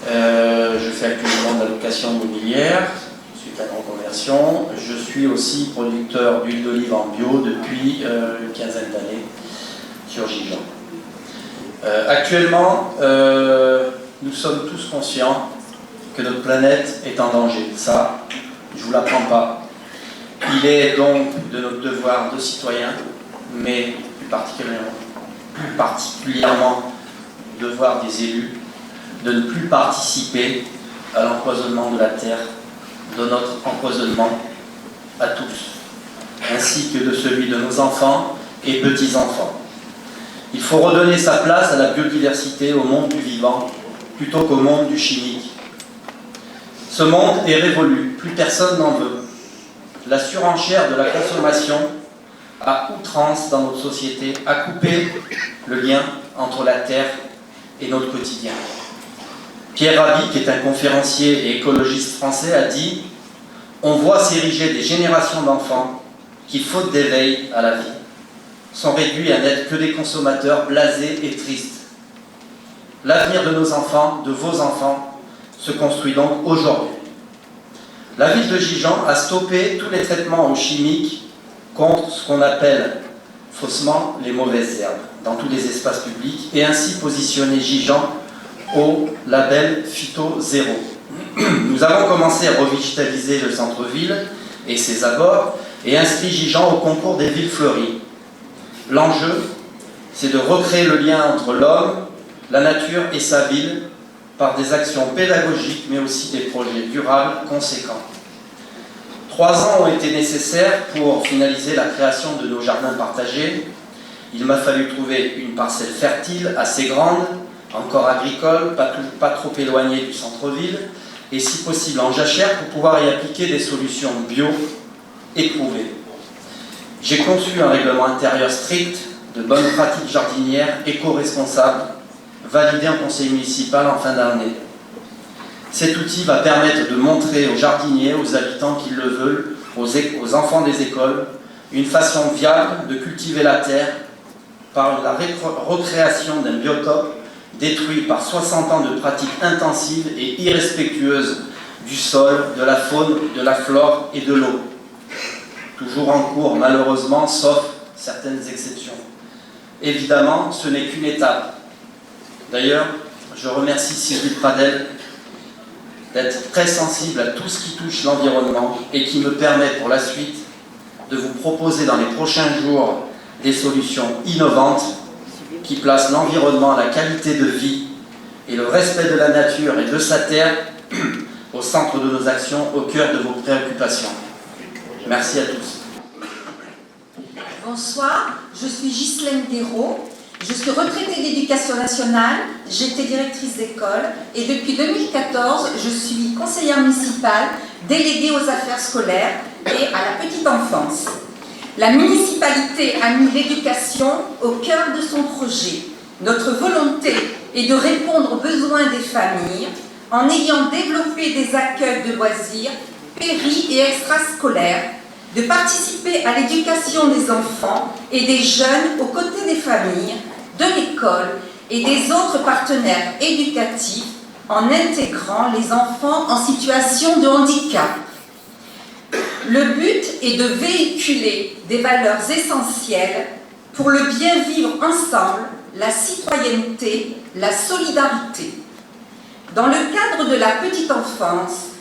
T: Je fais actuellement de la location immobilière, suite à la reconversion. Je suis aussi producteur d'huile d'olive en bio depuis une quinzaine d'années sur Gijan. Actuellement, nous sommes tous conscients que notre planète est en danger. Ça, je ne vous l'apprends pas. Il est donc de notre devoir de citoyens, mais plus particulièrement le devoir des élus, de ne plus participer à l'empoisonnement de la terre, de notre empoisonnement à tous, ainsi que de celui de nos enfants et petits-enfants. Il faut redonner sa place à la biodiversité, au monde du vivant, plutôt qu'au monde du chimique. Ce monde est révolu, plus personne n'en veut. La surenchère de la consommation à outrance dans notre société a coupé le lien entre la terre et notre quotidien. Pierre Rabhi, qui est un conférencier et écologiste français, a dit « On voit s'ériger des générations d'enfants qui, faute d'éveil à la vie, sont réduits à n'être que des consommateurs blasés et tristes. L'avenir de nos enfants, de vos enfants, se construit donc aujourd'hui. » La ville de Gijan a stoppé tous les traitements en chimiques contre ce qu'on appelle faussement les mauvaises herbes dans tous les espaces publics et ainsi positionné Gijan au label Phyto 0. Nous avons commencé à revitaliser le centre-ville et ses abords et inscrit Gijan au concours des villes fleuries. L'enjeu, c'est de recréer le lien entre l'homme, la nature et sa ville par des actions pédagogiques mais aussi des projets durables conséquents. 3 ans ont été nécessaires pour finaliser la création de nos jardins partagés. Il m'a fallu trouver une parcelle fertile, assez grande, encore agricole, pas trop éloignée du centre-ville, et si possible en jachère pour pouvoir y appliquer des solutions bio éprouvées. J'ai conçu un règlement intérieur strict de bonnes pratiques jardinières éco-responsables, validé en conseil municipal en fin d'année. Cet outil va permettre de montrer aux jardiniers, aux habitants qui le veulent, aux enfants des écoles, une façon viable de cultiver la terre par la recréation d'un biotope détruit par 60 ans de pratiques intensives et irrespectueuses du sol, de la faune, de la flore et de l'eau. Toujours en cours, malheureusement, sauf certaines exceptions. Évidemment, ce n'est qu'une étape. D'ailleurs, je remercie Sylvie Pradel d'être très sensible à tout ce qui touche l'environnement et qui me permet pour la suite de vous proposer dans les prochains jours des solutions innovantes qui placent l'environnement, la qualité de vie et le respect de la nature et de sa terre au centre de nos actions, au cœur de vos préoccupations. Merci à tous.
U: Bonsoir, je suis Ghislaine Guéraud. Je suis retraitée d'éducation nationale, j'étais directrice d'école et depuis 2014, je suis conseillère municipale déléguée aux affaires scolaires et à la petite enfance. La municipalité a mis l'éducation au cœur de son projet. Notre volonté est de répondre aux besoins des familles en ayant développé des accueils de loisirs péri- et extrascolaires, de participer à l'éducation des enfants et des jeunes aux côtés des familles, de l'école et des autres partenaires éducatifs en intégrant les enfants en situation de handicap. Le but est de véhiculer des valeurs essentielles pour le bien vivre ensemble, la citoyenneté, la solidarité. Dans le cadre de la petite enfance,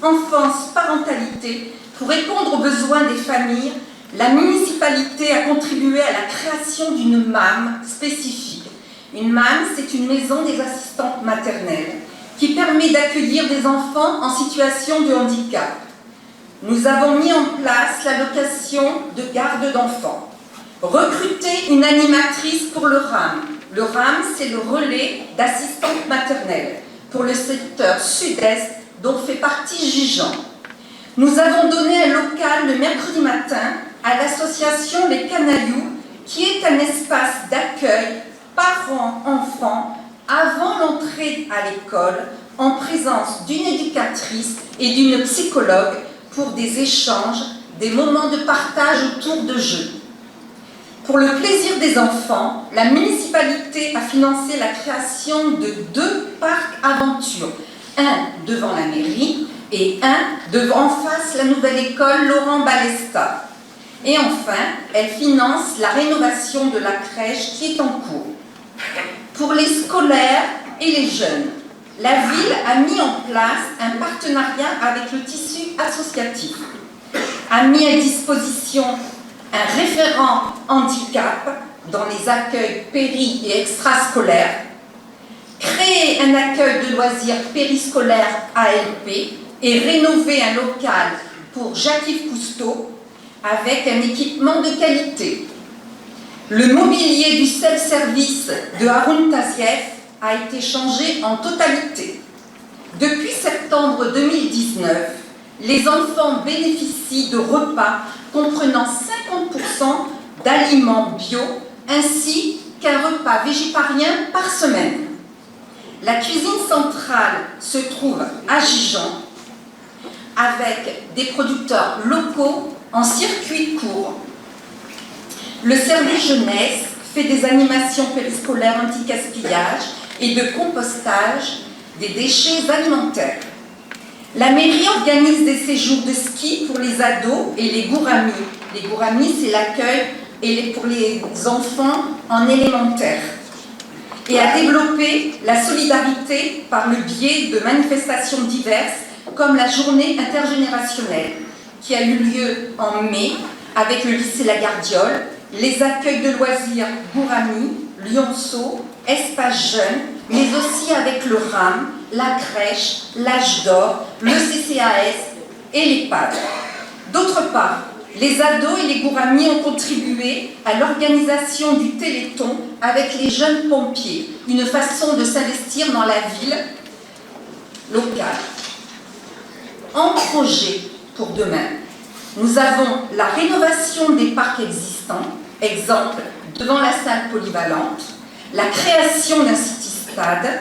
U: parentalité, pour répondre aux besoins des familles, la municipalité a contribué à la création d'une MAM spécifique. Une MAM, c'est une maison des assistantes maternelles qui permet d'accueillir des enfants en situation de handicap. Nous avons mis en place l'allocation de garde d'enfants, recruté une animatrice pour le RAM. Le RAM, c'est le relais d'assistantes maternelles pour le secteur sud-est dont fait partie Gijan. Nous avons donné un local le mercredi matin à l'association Les Canailloux, qui est un espace d'accueil parents-enfants avant l'entrée à l'école, en présence d'une éducatrice et d'une psychologue pour des échanges, des moments de partage autour de jeux. Pour le plaisir des enfants, la municipalité a financé la création de 2 parcs aventures, un devant la mairie et un en face la nouvelle école Laurent Balesta. Et enfin, elle finance la rénovation de la crèche qui est en cours. Pour les scolaires et les jeunes, la ville a mis en place un partenariat avec le tissu associatif. a mis à disposition un référent handicap dans les accueils péri- et extrascolaires, créé un accueil de loisirs périscolaires ALP et rénové un local pour Jacques-Yves Cousteau avec un équipement de qualité. Le mobilier du self-service de Haroun Tazieff a été changé en totalité. Depuis septembre 2019, les enfants bénéficient de repas comprenant 50% d'aliments bio ainsi qu'un repas végétarien par semaine. La cuisine centrale se trouve à Gijon avec des producteurs locaux en circuit court. Le service jeunesse fait des animations périscolaires anti-gaspillage et de compostage des déchets alimentaires. La mairie organise des séjours de ski pour les ados et les gouramis. Les gouramis, c'est l'accueil pour les enfants en élémentaire. Et a développé la solidarité par le biais de manifestations diverses comme la journée intergénérationnelle qui a eu lieu en mai avec le lycée La Gardiole, les accueils de loisirs Gourami, Lionceau, Espace Jeune, mais aussi avec le RAM, la crèche, l'âge d'or, le CCAS et l'EHPAD. D'autre part, les ados et les Gourami ont contribué à l'organisation du Téléthon avec les jeunes pompiers, une façon de s'investir dans la ville locale. En projet pour demain, nous avons la rénovation des parcs existants, exemple devant la salle polyvalente, la création d'un city-stade,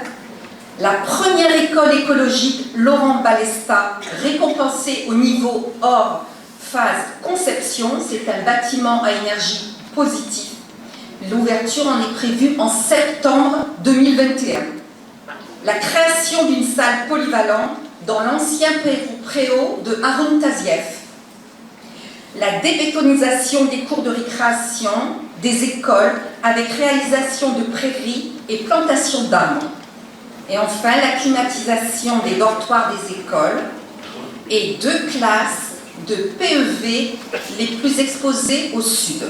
U: la première école écologique Laurent Balesta récompensée au niveau hors phase conception, c'est un bâtiment à énergie positive. L'ouverture en est prévue en septembre 2021. La création d'une salle polyvalente dans l'ancien préau de Haroun Tazieff. La débétonisation des cours de récréation, des écoles, avec réalisation de prairies et plantation d'arbres. Et enfin, la climatisation des dortoirs des écoles et 2 classes de PEV les plus exposées au sud.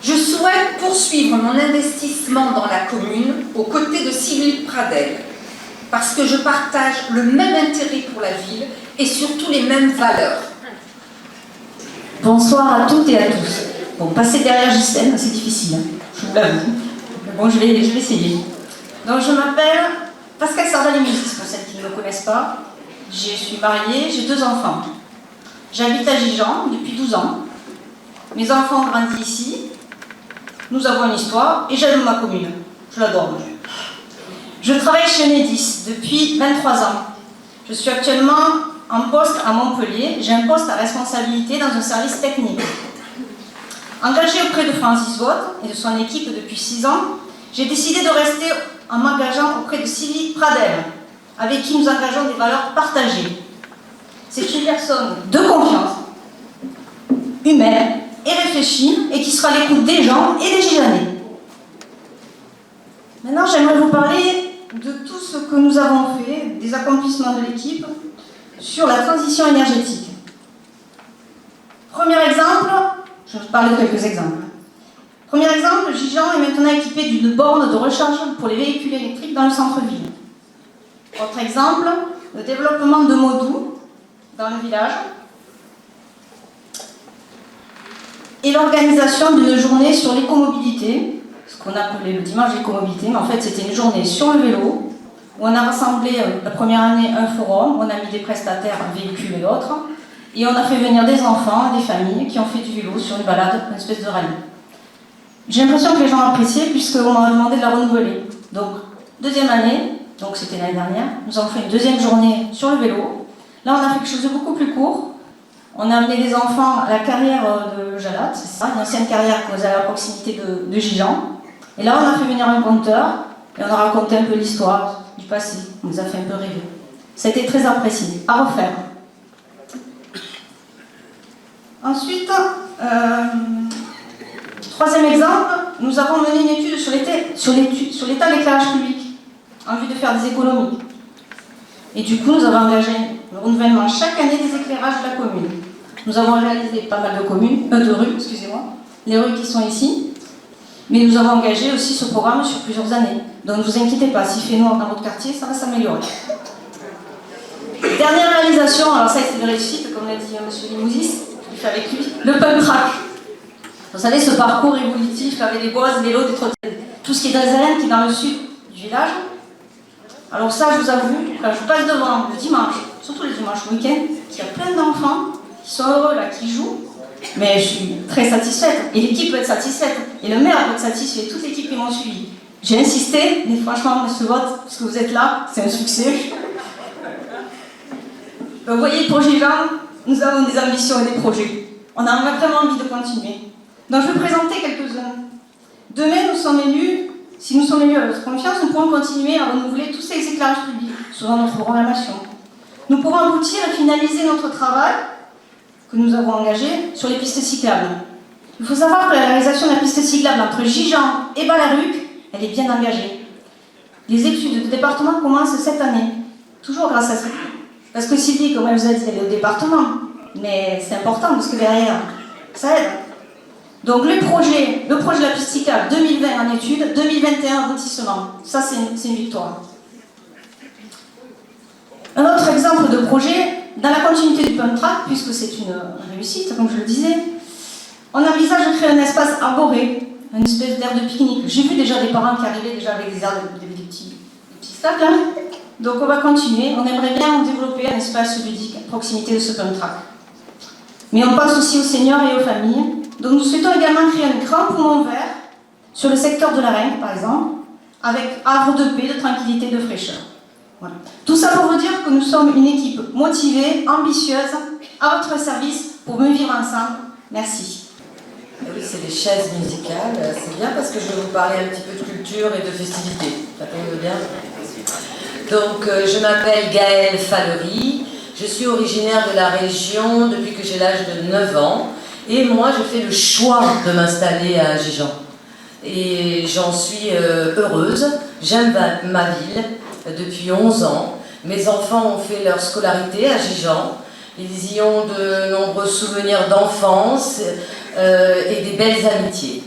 U: Je souhaite poursuivre mon investissement dans la commune aux côtés de Sylvie Pradel, parce que je partage le même intérêt pour la ville et surtout les mêmes valeurs.
A: Bonsoir à toutes et à tous. Bon, passer derrière Gisèle, c'est difficile, je vous l'avoue. Mais bon, je vais essayer. Donc, je m'appelle Pascal Sardalimus, pour celles qui ne me connaissent pas. Je suis mariée, j'ai 2 enfants. J'habite à Gijon depuis 12 ans. Mes enfants ont grandi ici. Nous avons une histoire et j'aime ma commune. Je l'adore. Je travaille chez Enedis depuis 23 ans. Je suis actuellement en poste à Montpellier. J'ai un poste à responsabilité dans un service technique. Engagée auprès de Francis Watt et de son équipe depuis 6 ans, j'ai décidé de rester en m'engageant auprès de Sylvie Pradel, avec qui nous engageons des valeurs partagées. C'est une personne de confiance, humaine et réfléchie, et qui sera à l'écoute des gens et des Gijonais. Maintenant, j'aimerais vous parler de tout ce que nous avons fait, des accomplissements de l'équipe sur la transition énergétique. Premier exemple, je vais vous parler de quelques exemples. Premier exemple, Gijon est maintenant équipé d'une borne de recharge pour les véhicules électriques dans le centre-ville. Autre exemple, le développement de Modou dans le village et l'organisation d'une journée sur l'écomobilité, ce qu'on appelait le dimanche d'écomobilité, mais en fait c'était une journée sur le vélo où on a rassemblé la première année un forum, on a mis des prestataires, véhicules et autres, et on a fait venir des enfants, des familles qui ont fait du vélo sur une balade, une espèce de rallye. J'ai l'impression que les gens appréciaient puisqu'on m'a demandé de la renouveler. Donc, deuxième année, donc c'était l'année dernière, nous avons fait une deuxième journée sur le vélo. Là, on a fait quelque chose de beaucoup plus court. On a amené des enfants à la carrière de Jalat, c'est ça, une ancienne carrière qu'on faisait à la proximité de Gijon. Et là, on a fait venir un conteur et on a raconté un peu l'histoire du passé. On nous a fait un peu rêver. Ça a été très apprécié. À refaire. Ensuite, troisième exemple, nous avons mené une étude sur l'état de l'éclairage public en vue de faire des économies. Et du coup, nous avons engagé le renouvellement chaque année des éclairages de la commune. Nous avons réalisé pas mal de rues, excusez-moi, les rues qui sont ici, mais nous avons engagé aussi ce programme sur plusieurs années. Donc ne vous inquiétez pas, s'il fait noir dans votre quartier, ça va s'améliorer. Dernière réalisation, alors ça c'est une réussite, comme l'a dit M. Limousis, je fait avec lui, le pump track. Vous savez, ce parcours évolutif avec les boises, les lots, des trottinettes, tout ce qui est d'Azalène, qui est dans le sud du village. Alors ça, je vous avoue, quand je passe devant le dimanche, surtout les dimanches week-end, qu'il y a plein d'enfants qui sont heureux là, qui jouent, mais je suis très satisfaite, et l'équipe peut être satisfaite, et le maire peut être satisfait, toute l'équipe qui m'ont suivi. J'ai insisté, mais franchement, monsieur Vote, parce que vous êtes là, c'est un succès. Donc vous voyez, pour Gijan, nous avons des ambitions et des projets. On a vraiment envie de continuer. Donc je vais présenter quelques-uns. Demain, nous sommes élus, si nous sommes élus à votre confiance, nous pourrons continuer à renouveler tous ces éclairages publics, selon notre programmation. Nous pourrons aboutir à finaliser notre travail que nous avons engagé sur les pistes cyclables. Il faut savoir que la réalisation de la piste cyclable entre Gijan et Balaruc, elle est bien engagée. Les études de département commencent cette année, toujours grâce à ça. Parce que Sylvie, comme elle vous a dit, elle est au département, mais c'est important parce que derrière, ça aide. Donc le projet de la piste cyclable 2020 en études, 2021 aboutissement. Ça, c'est une victoire. Un autre exemple de projet, dans la continuité du pump track, puisque c'est une réussite, comme je le disais, on envisage de créer un espace arboré, une espèce d'aire de pique-nique. J'ai vu déjà des parents qui arrivaient déjà avec des petits sacs là. Donc on va continuer. On aimerait bien développer un espace ludique à proximité de ce pump track. Mais on pense aussi aux seniors et aux familles. Donc nous souhaitons également créer un grand poumon vert sur le secteur de la Reine, par exemple, avec havre de paix, de tranquillité, de fraîcheur. Voilà. Tout ça pour vous dire que nous sommes une équipe motivée, ambitieuse, à votre service pour mieux vivre ensemble. Merci.
P: Et oui, c'est les chaises musicales. C'est bien parce que je vais vous parler un petit peu de culture et de festivité. Ça tombe bien. Donc, je m'appelle Gaëlle Fallery. Je suis originaire de la région depuis que j'ai l'âge de 9 ans. Et moi, je fais le choix de m'installer à Gijan. Et j'en suis heureuse. J'aime ma ville depuis 11 ans. Mes enfants ont fait leur scolarité à Gijan. Ils y ont de nombreux souvenirs d'enfance et des belles amitiés.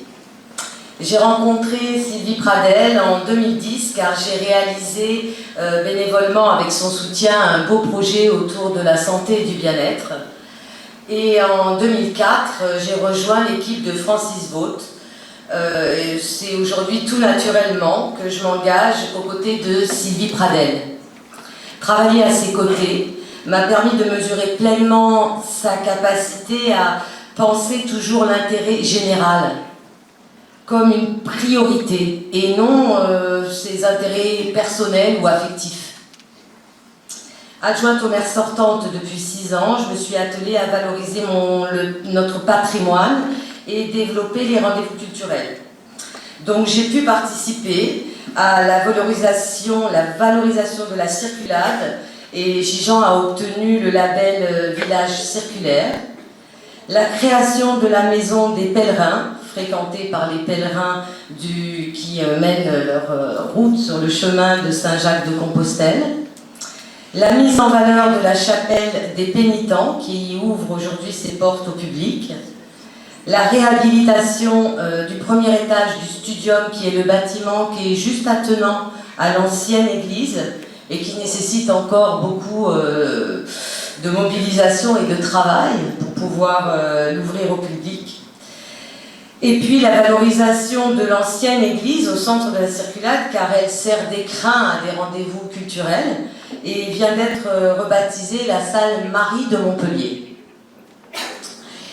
P: J'ai rencontré Sylvie Pradel en 2010 car j'ai réalisé bénévolement avec son soutien un beau projet autour de la santé et du bien-être. Et en 2004, j'ai rejoint l'équipe de Francis Vote. C'est aujourd'hui tout naturellement que je m'engage aux côtés de Sylvie Pradel. Travailler à ses côtés m'a permis de mesurer pleinement sa capacité à penser toujours l'intérêt général comme une priorité et non ses intérêts personnels ou affectifs. Adjointe au maire sortante depuis 6 ans, je me suis attelée à valoriser notre patrimoine et développer les rendez-vous culturels. Donc j'ai pu participer à la valorisation de la circulade et Gijan a obtenu le label Village circulaire. La création de la maison des pèlerins, fréquentée par les pèlerins qui mènent leur route sur le chemin de Saint-Jacques-de-Compostelle. La mise en valeur de la chapelle des pénitents qui ouvre aujourd'hui ses portes au public. La réhabilitation du premier étage du Studium qui est le bâtiment qui est juste attenant à l'ancienne église et qui nécessite encore beaucoup de mobilisation et de travail pour pouvoir l'ouvrir au public. Et puis la valorisation de l'ancienne église au centre de la circulade car elle sert d'écrin à des rendez-vous culturels et vient d'être rebaptisée la salle Marie de Montpellier.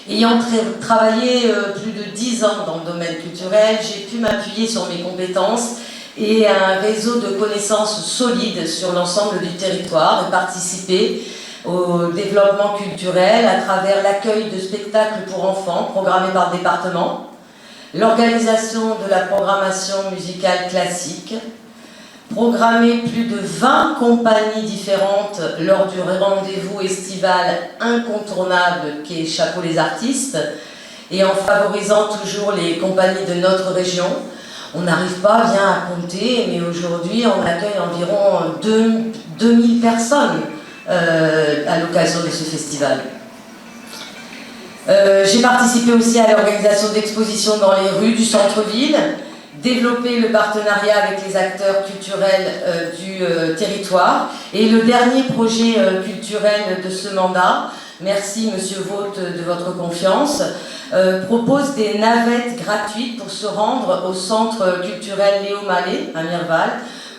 P: Ayant travaillé plus de 10 ans dans le domaine culturel, j'ai pu m'appuyer sur mes compétences et un réseau de connaissances solides sur l'ensemble du territoire et participer au développement culturel à travers l'accueil de spectacles pour enfants programmés par département, l'organisation de la programmation musicale classique, programmer plus de 20 compagnies différentes lors du rendez-vous estival incontournable qui est Chapeau les artistes, et en favorisant toujours les compagnies de notre région. On n'arrive pas bien à compter, mais aujourd'hui on accueille environ 2000 personnes à l'occasion de ce festival.
B: J'ai participé aussi à l'organisation d'expositions dans les rues du centre-ville, développé le partenariat avec les acteurs culturels du territoire. Et le dernier projet culturel de ce mandat, merci Monsieur Vaught de votre confiance, propose des navettes gratuites pour se rendre au centre culturel Léo Mallet à Mirval,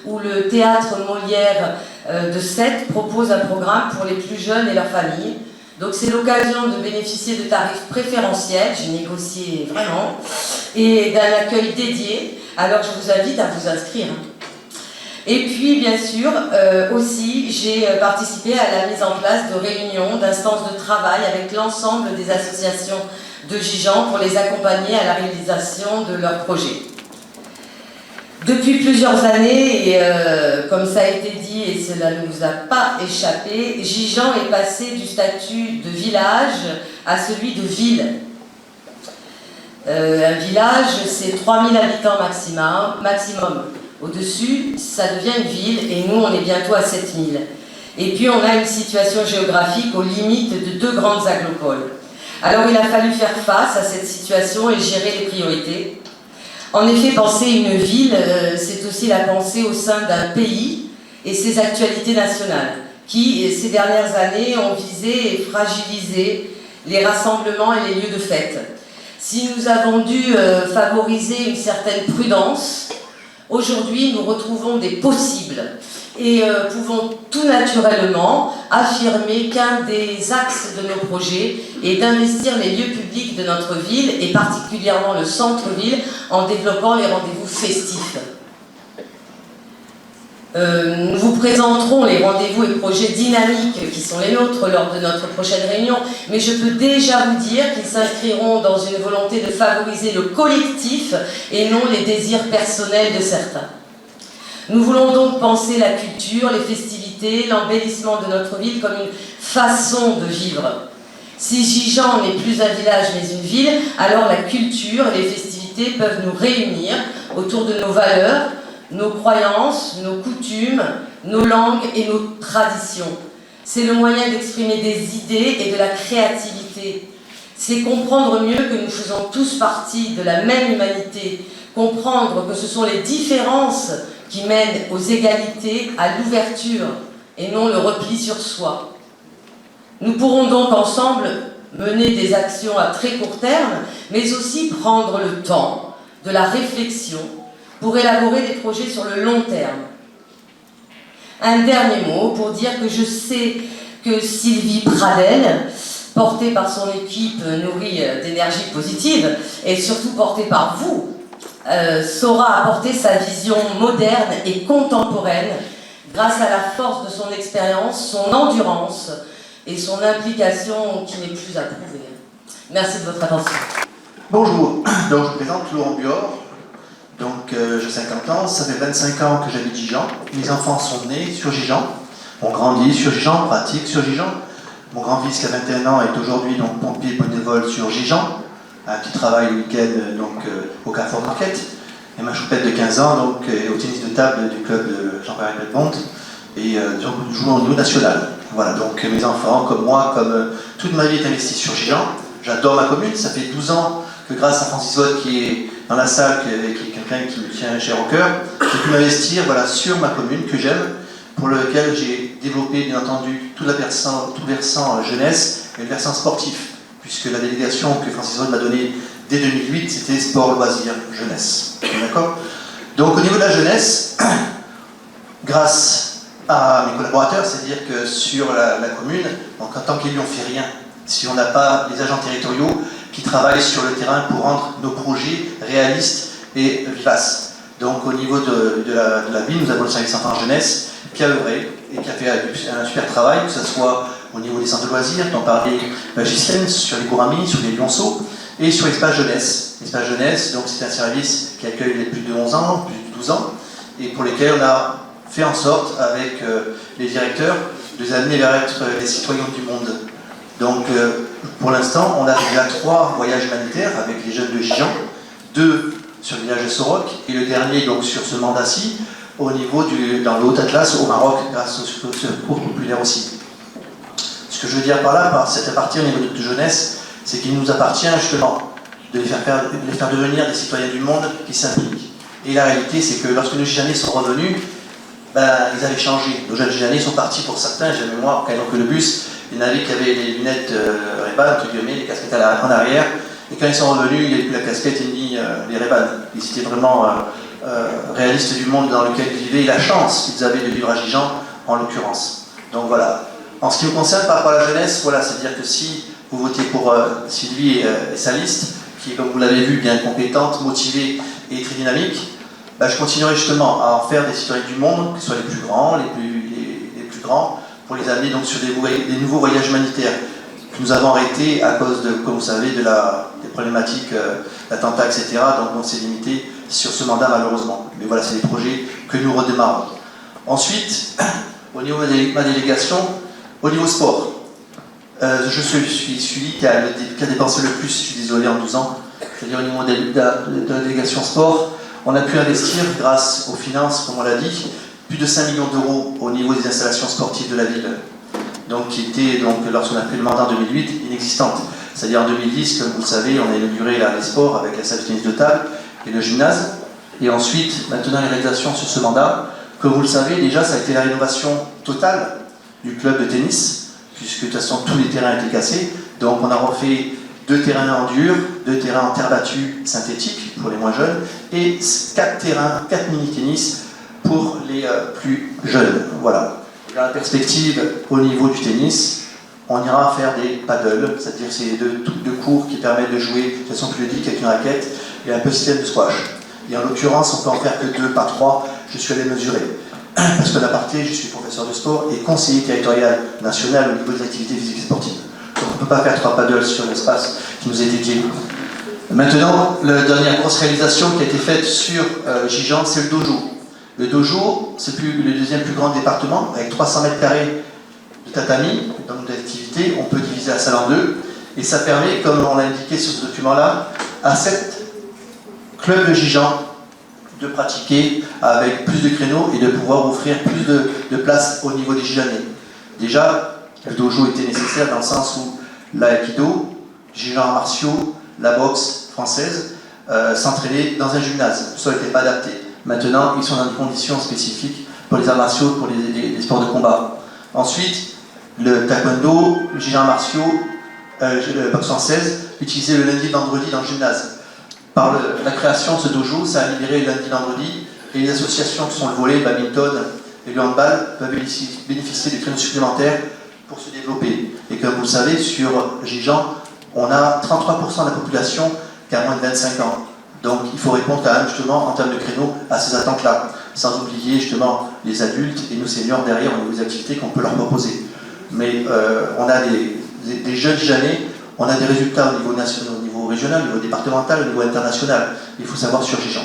B: où le théâtre Molière de Sète propose un programme pour les plus jeunes et leurs familles. Donc c'est l'occasion de bénéficier de tarifs préférentiels, j'ai négocié vraiment, et d'un accueil dédié. Alors je vous invite à vous inscrire. Et puis bien sûr, aussi j'ai participé à la mise en place de réunions, d'instances de travail avec l'ensemble des associations de Gijan pour les accompagner à la réalisation de leurs projets. Depuis plusieurs années, et comme ça a été dit et cela ne vous a pas échappé, Gijan est passé du statut de village à celui de ville. Un village, c'est 3000 habitants maximum. Au-dessus, ça devient une ville et nous, on est bientôt à 7000. Et puis, on a une situation géographique aux limites de 2 grandes agglomérations. Alors, il a fallu faire face à cette situation et gérer les priorités. En effet, penser une ville, c'est aussi la pensée au sein d'un pays et ses actualités nationales, qui, ces dernières années, ont visé et fragilisé les rassemblements et les lieux de fête. Si nous avons dû favoriser une certaine prudence, aujourd'hui, nous retrouvons des possibles et pouvons tout naturellement affirmer qu'un des axes de nos projets est d'investir les lieux publics de notre ville et particulièrement le centre-ville en développant les rendez-vous festifs. Nous vous présenterons les rendez-vous et projets dynamiques qui sont les nôtres lors de notre prochaine réunion, mais je peux déjà vous dire qu'ils s'inscriront dans une volonté de favoriser le collectif et non les désirs personnels de certains. Nous voulons donc penser la culture, les festivités, l'embellissement de notre ville comme une façon de vivre. Si Gijan n'est plus un village mais une ville, alors la culture et les festivités peuvent nous réunir autour de nos valeurs, nos croyances, nos coutumes, nos langues et nos traditions. C'est le moyen d'exprimer des idées et de la créativité. C'est comprendre mieux que nous faisons tous partie de la même humanité, comprendre que ce sont les différences qui mènent aux égalités, à l'ouverture et non le repli sur soi. Nous pourrons donc ensemble mener des actions à très court terme, mais aussi prendre le temps de la réflexion pour élaborer des projets sur le long terme. Un dernier mot pour dire que je sais que Sylvie Pradel, portée par son équipe nourrie d'énergie positive et surtout portée par vous, saura apporter sa vision moderne et contemporaine grâce à la force de son expérience, son endurance et son implication qui n'est plus à prouver. Merci de votre attention.
V: Bonjour, donc je me présente Laurent Buor, donc j'ai 50 ans, ça fait 25 ans que j'habite Gijan. Mes enfants sont nés sur Gijan, ont grandi sur Gijan, pratiquent sur Gijan. Mon grand-fils qui a 21 ans est aujourd'hui donc pompier bénévole sur Gijan, un petit travail le week-end donc au Carrefour Market. Et ma choupette de 15 ans donc au tennis de table du club de Jean-Pierre Belmonte et donc nous jouons au niveau national. Voilà, donc mes enfants, comme moi, comme toute ma vie est investie sur Gijan. J'adore ma commune, ça fait 12 ans que grâce à Francis Vaught qui est dans la salle, qui est quelqu'un qui me tient cher au cœur, j'ai pu m'investir voilà, sur ma commune que j'aime, pour lequel j'ai développé bien entendu tout le versant jeunesse et le versant sportif, puisque la délégation que Francis Vaught m'a donnée dès 2008, c'était sport, loisirs, jeunesse. D'accord ? Donc au niveau de la jeunesse, grâce à mes collaborateurs, c'est-à-dire que sur la commune, donc en tant qu'élu, on ne fait rien si on n'a pas les agents territoriaux qui travaillent sur le terrain pour rendre nos projets réalistes et vivaces. Donc au niveau de la ville, nous avons le service enfant jeunesse qui a œuvré et qui a fait un super travail, que ce soit au niveau des centres de loisirs, dont parlait Ghislaine, sur les Gouramis, sur les Lionceaux, et sur l'espace jeunesse. L'espace jeunesse, donc c'est un service qui accueille les plus de 11 ans, plus de 12 ans, et pour lesquels on a fait en sorte, avec les directeurs, de les amener vers être les citoyens du monde. Donc pour l'instant, on a déjà 3 voyages humanitaires avec les jeunes de Gijan, 2 sur le village de Soroc, et le dernier donc sur ce mandat-ci, au niveau dans le Haut-Atlas au Maroc, grâce au secours populaire aussi. Ce que je veux dire par là, c'est à partir au niveau de jeunesse, C'est qu'il nous appartient justement de les faire devenir des citoyens du monde qui s'impliquent. Et la réalité, c'est que lorsque nos Gijanais sont revenus, ils avaient changé. Nos jeunes Gijanais sont partis pour certains, j'ai la mémoire, quand ils ont pris le bus, il y en avait qui avaient les lunettes Ray-Ban, entre guillemets, les casquettes en arrière, et quand ils sont revenus, il n'y avait plus la casquette ni les Ray-Ban. Ils étaient vraiment réalistes du monde dans lequel ils vivaient, et la chance qu'ils avaient de vivre à Gijan, en l'occurrence. Donc voilà. En ce qui me concerne par rapport à la jeunesse, voilà, c'est-à-dire que si vous votez pour Sylvie et sa liste, qui est, comme vous l'avez vu, bien compétente, motivée et très dynamique, je continuerai justement à en faire des citoyens du monde, que ce soit les plus grands, les plus grands, pour les amener donc sur des nouveaux voyages humanitaires que nous avons arrêtés à cause de, comme vous savez, des problématiques d'attentats, etc. Donc on s'est limité sur ce mandat malheureusement. Mais voilà, c'est des projets que nous redémarrons. Ensuite, au niveau de ma délégation, au niveau sport, je suis celui qui a dépensé le plus, je suis désolé, en 12 ans. C'est-à-dire au niveau de la délégation sport, on a pu investir, grâce aux finances, comme on l'a dit, plus de 5 millions d'euros au niveau des installations sportives de la ville, donc, qui étaient, lorsqu'on a pris le mandat en 2008, inexistantes. C'est-à-dire en 2010, comme vous le savez, on a inauguré les sports avec la salle de tennis de table et le gymnase. Et ensuite, maintenant, les réalisations sur ce mandat, comme vous le savez, déjà, ça a été la rénovation totale du club de tennis, puisque de toute façon, tous les terrains étaient cassés. Donc, on a refait 2 terrains en dur, 2 terrains en terre battue synthétique pour les moins jeunes, et 4 mini-tennis pour les plus jeunes. Voilà. Dans la perspective, au niveau du tennis, on ira faire des paddles, c'est-à-dire c'est deux cours qui permettent de jouer de façon plus ludique avec une raquette et un peu système de squash. Et en l'occurrence, on peut en faire que 2, pas 3, je suis allé mesurer. Parce que l'aparté, je suis professeur de sport et conseiller territorial national au niveau des activités physiques et sportives. Donc on ne peut pas faire 3 paddles sur l'espace qui nous est dédié. Maintenant, la dernière grosse réalisation qui a été faite sur Gijan, c'est le dojo. Le dojo, c'est le deuxième plus grand département, avec 300 mètres carrés de tatami, donc d'activité. On peut diviser la salle en 2. Et ça permet, comme on l'a indiqué sur ce document-là, à 7 clubs de Gijan de pratiquer avec plus de créneaux et de pouvoir offrir plus de place au niveau des Gijanais. Déjà, le dojo était nécessaire dans le sens où l'aïkido, Gijan arts martiaux, la boxe française s'entraînaient dans un gymnase. Ça n'était pas adapté. Maintenant, ils sont dans des conditions spécifiques pour les arts martiaux, pour les sports de combat. Ensuite, le taekwondo, le Gijan arts martiaux, la boxe française, utilisé le lundi et vendredi dans le gymnase. Par la création de ce dojo, ça a libéré le lundi et vendredi, et les associations qui sont le volley, le badminton et le handball peuvent bénéficier de créneaux supplémentaires pour se développer. Et comme vous le savez, sur Gijan, on a 33% de la population qui a moins de 25 ans. Donc il faut répondre quand même justement en termes de créneaux à ces attentes-là, sans oublier justement les adultes et nos seniors derrière au niveau des activités qu'on peut leur proposer. Mais on a des jeunes Gijanais, on a des résultats au niveau national, au niveau régional, au niveau départemental, au niveau international. Il faut savoir sur Gijan.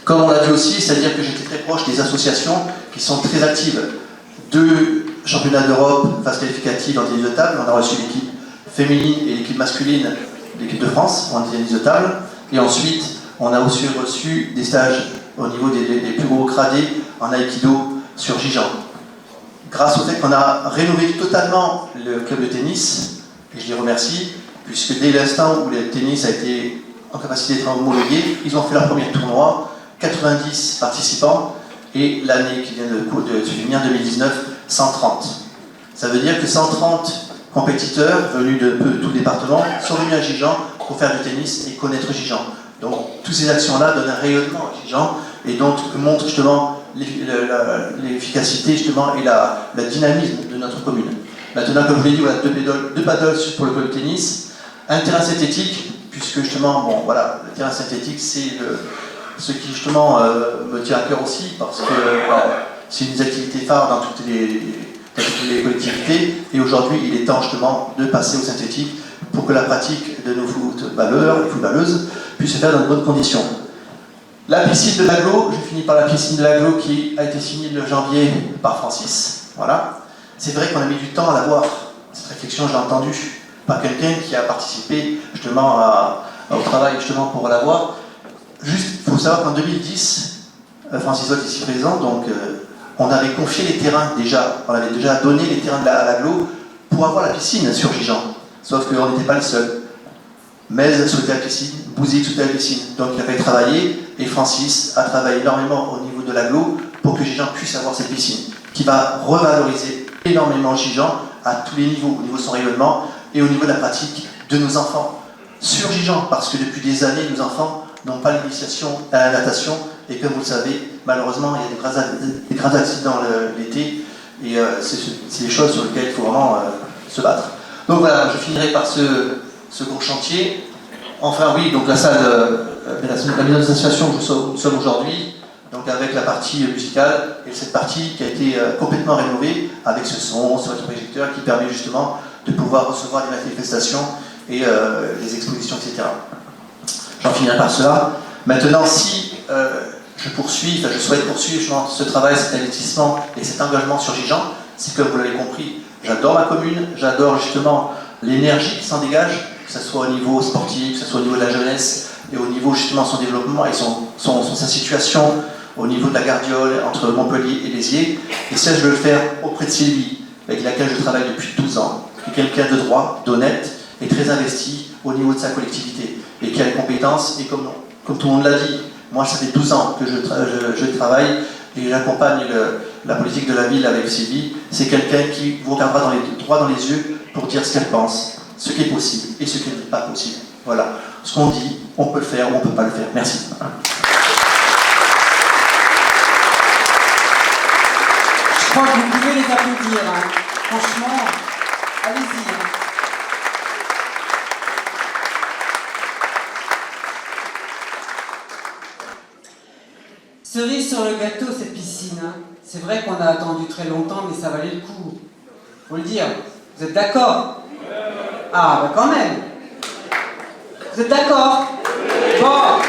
V: Comme on l'a vu aussi, c'est-à-dire que j'étais très proche des associations qui sont très actives. 2 championnats d'Europe, phase qualificative en tennis de table, on a reçu l'équipe féminine et l'équipe masculine de l'équipe de France en tennis de table. Et ensuite, on a aussi reçu des stages au niveau des plus gros gradés en aïkido sur Gijan. Grâce au fait qu'on a rénové totalement le club de tennis, et je les remercie, puisque dès l'instant où le tennis a été en capacité d'être homologué, ils ont fait leur premier tournoi, 90 participants, et l'année qui vient de se finir, 2019, 130. Ça veut dire que 130 compétiteurs venus de tout le département sont venus à Gijan pour faire du tennis et connaître Gijan. Donc, toutes ces actions-là donnent un rayonnement à Gijan et donc montrent justement l'efficacité justement et la dynamisme de notre commune. Maintenant, comme je l'ai dit, voilà, 2 paddles pour le club de tennis, un terrain synthétique, puisque justement, bon, voilà, le terrain synthétique, c'est ce qui justement me tient à cœur aussi, parce que c'est une des activités phares dans toutes les collectivités, et aujourd'hui, il est temps justement de passer au synthétique pour que la pratique de nos footballeurs et footballeuses puisse se faire dans de bonnes conditions. La piscine de l'Aglo, je finis par la piscine de l'Aglo qui a été signée le janvier par Francis. Voilà. C'est vrai qu'on a mis du temps à l'avoir. Cette réflexion, j'ai entendue par quelqu'un qui a participé justement au travail justement pour l'avoir. Juste, il faut savoir qu'en 2010, Francis Watt ici présent, donc on avait confié les terrains déjà, on avait déjà donné les terrains à l'Aglo pour avoir la piscine sur Gijan. Sauf qu'on n'était pas le seul. Mez souhaitait la piscine, Bouzik souhaitait la piscine. Donc il a fait travailler, et Francis a travaillé énormément au niveau de l'agglo pour que Gijan puisse avoir cette piscine, qui va revaloriser énormément Gijan à tous les niveaux, au niveau de son rayonnement et au niveau de la pratique de nos enfants sur Gijan, parce que depuis des années, nos enfants n'ont pas l'initiation à la natation, et comme vous le savez, malheureusement, il y a des graves accidents l'été, et c'est des choses sur lesquelles il faut vraiment se battre. Donc voilà, je finirai par ce gros chantier. Enfin oui, donc la salle, la maison d'association où nous sommes aujourd'hui, donc avec la partie musicale, et cette partie qui a été complètement rénovée, avec ce son, ce projecteur qui permet justement de pouvoir recevoir des manifestations et des expositions, etc. J'en finirai par cela. Maintenant, si je souhaite poursuivre justement ce travail, cet investissement et cet engagement sur Gijan, c'est comme vous l'avez compris, j'adore ma commune, j'adore justement l'énergie qui s'en dégage, que ce soit au niveau sportif, que ce soit au niveau de la jeunesse, et au niveau justement de son développement et sa situation au niveau de la Gardiole entre Montpellier et Lézier. Et ça, je veux le faire auprès de Sylvie, avec laquelle je travaille depuis 12 ans, qui est quelqu'un de droit, d'honnête et très investi au niveau de sa collectivité, et qui a les compétences, et comme tout le monde l'a dit, moi ça fait 12 ans que je travaille et j'accompagne la politique de la ville avec Sylvie. C'est quelqu'un qui vous regardera droit dans les yeux pour dire ce qu'elle pense, ce qui est possible et ce qui n'est pas possible. Voilà, ce qu'on dit, on peut le faire ou on ne peut pas le faire. Merci.
C: Je crois que vous pouvez les applaudir. Hein. Franchement, allez-y. Cerise sur le gâteau, cette piscine. Hein. C'est vrai qu'on a attendu très longtemps, mais ça valait le coup. Faut le dire. Vous êtes d'accord? Ah, bah quand même. Vous êtes d'accord? Bon.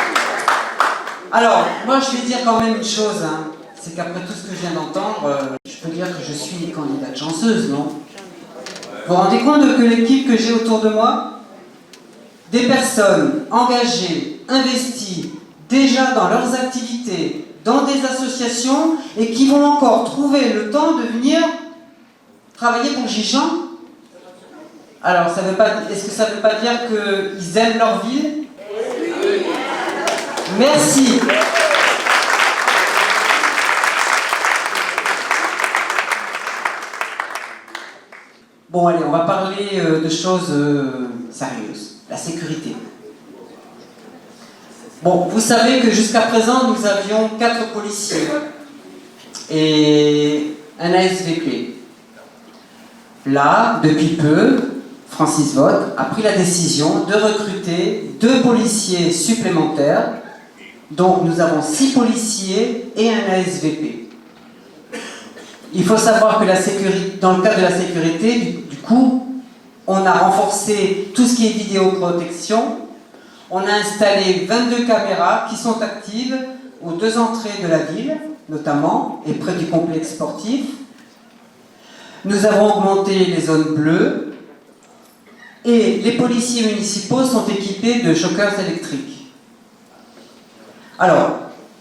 C: Alors, moi je vais dire quand même une chose. Hein. C'est qu'après tout ce que je viens d'entendre, je peux dire que je suis candidate chanceuse, non? Vous vous rendez compte que l'équipe que j'ai autour de moi, des personnes engagées, investies, déjà dans leurs activités, dans des associations, et qui vont encore trouver le temps de venir travailler pour Gijan. Alors, est-ce que ça ne veut pas dire qu'ils aiment leur ville? Merci. Bon, allez, on va parler de choses sérieuses. La sécurité. Bon, vous savez que jusqu'à présent, nous avions 4 policiers et un ASVP. Là, depuis peu, Francis Vogt a pris la décision de recruter 2 policiers supplémentaires. Donc, nous avons 6 policiers et un ASVP. Il faut savoir que dans le cadre de la sécurité, du coup, on a renforcé tout ce qui est vidéoprotection. On a installé 22 caméras qui sont actives aux 2 entrées de la ville, notamment, et près du complexe sportif. Nous avons augmenté les zones bleues et les policiers municipaux sont équipés de choqueurs électriques. Alors,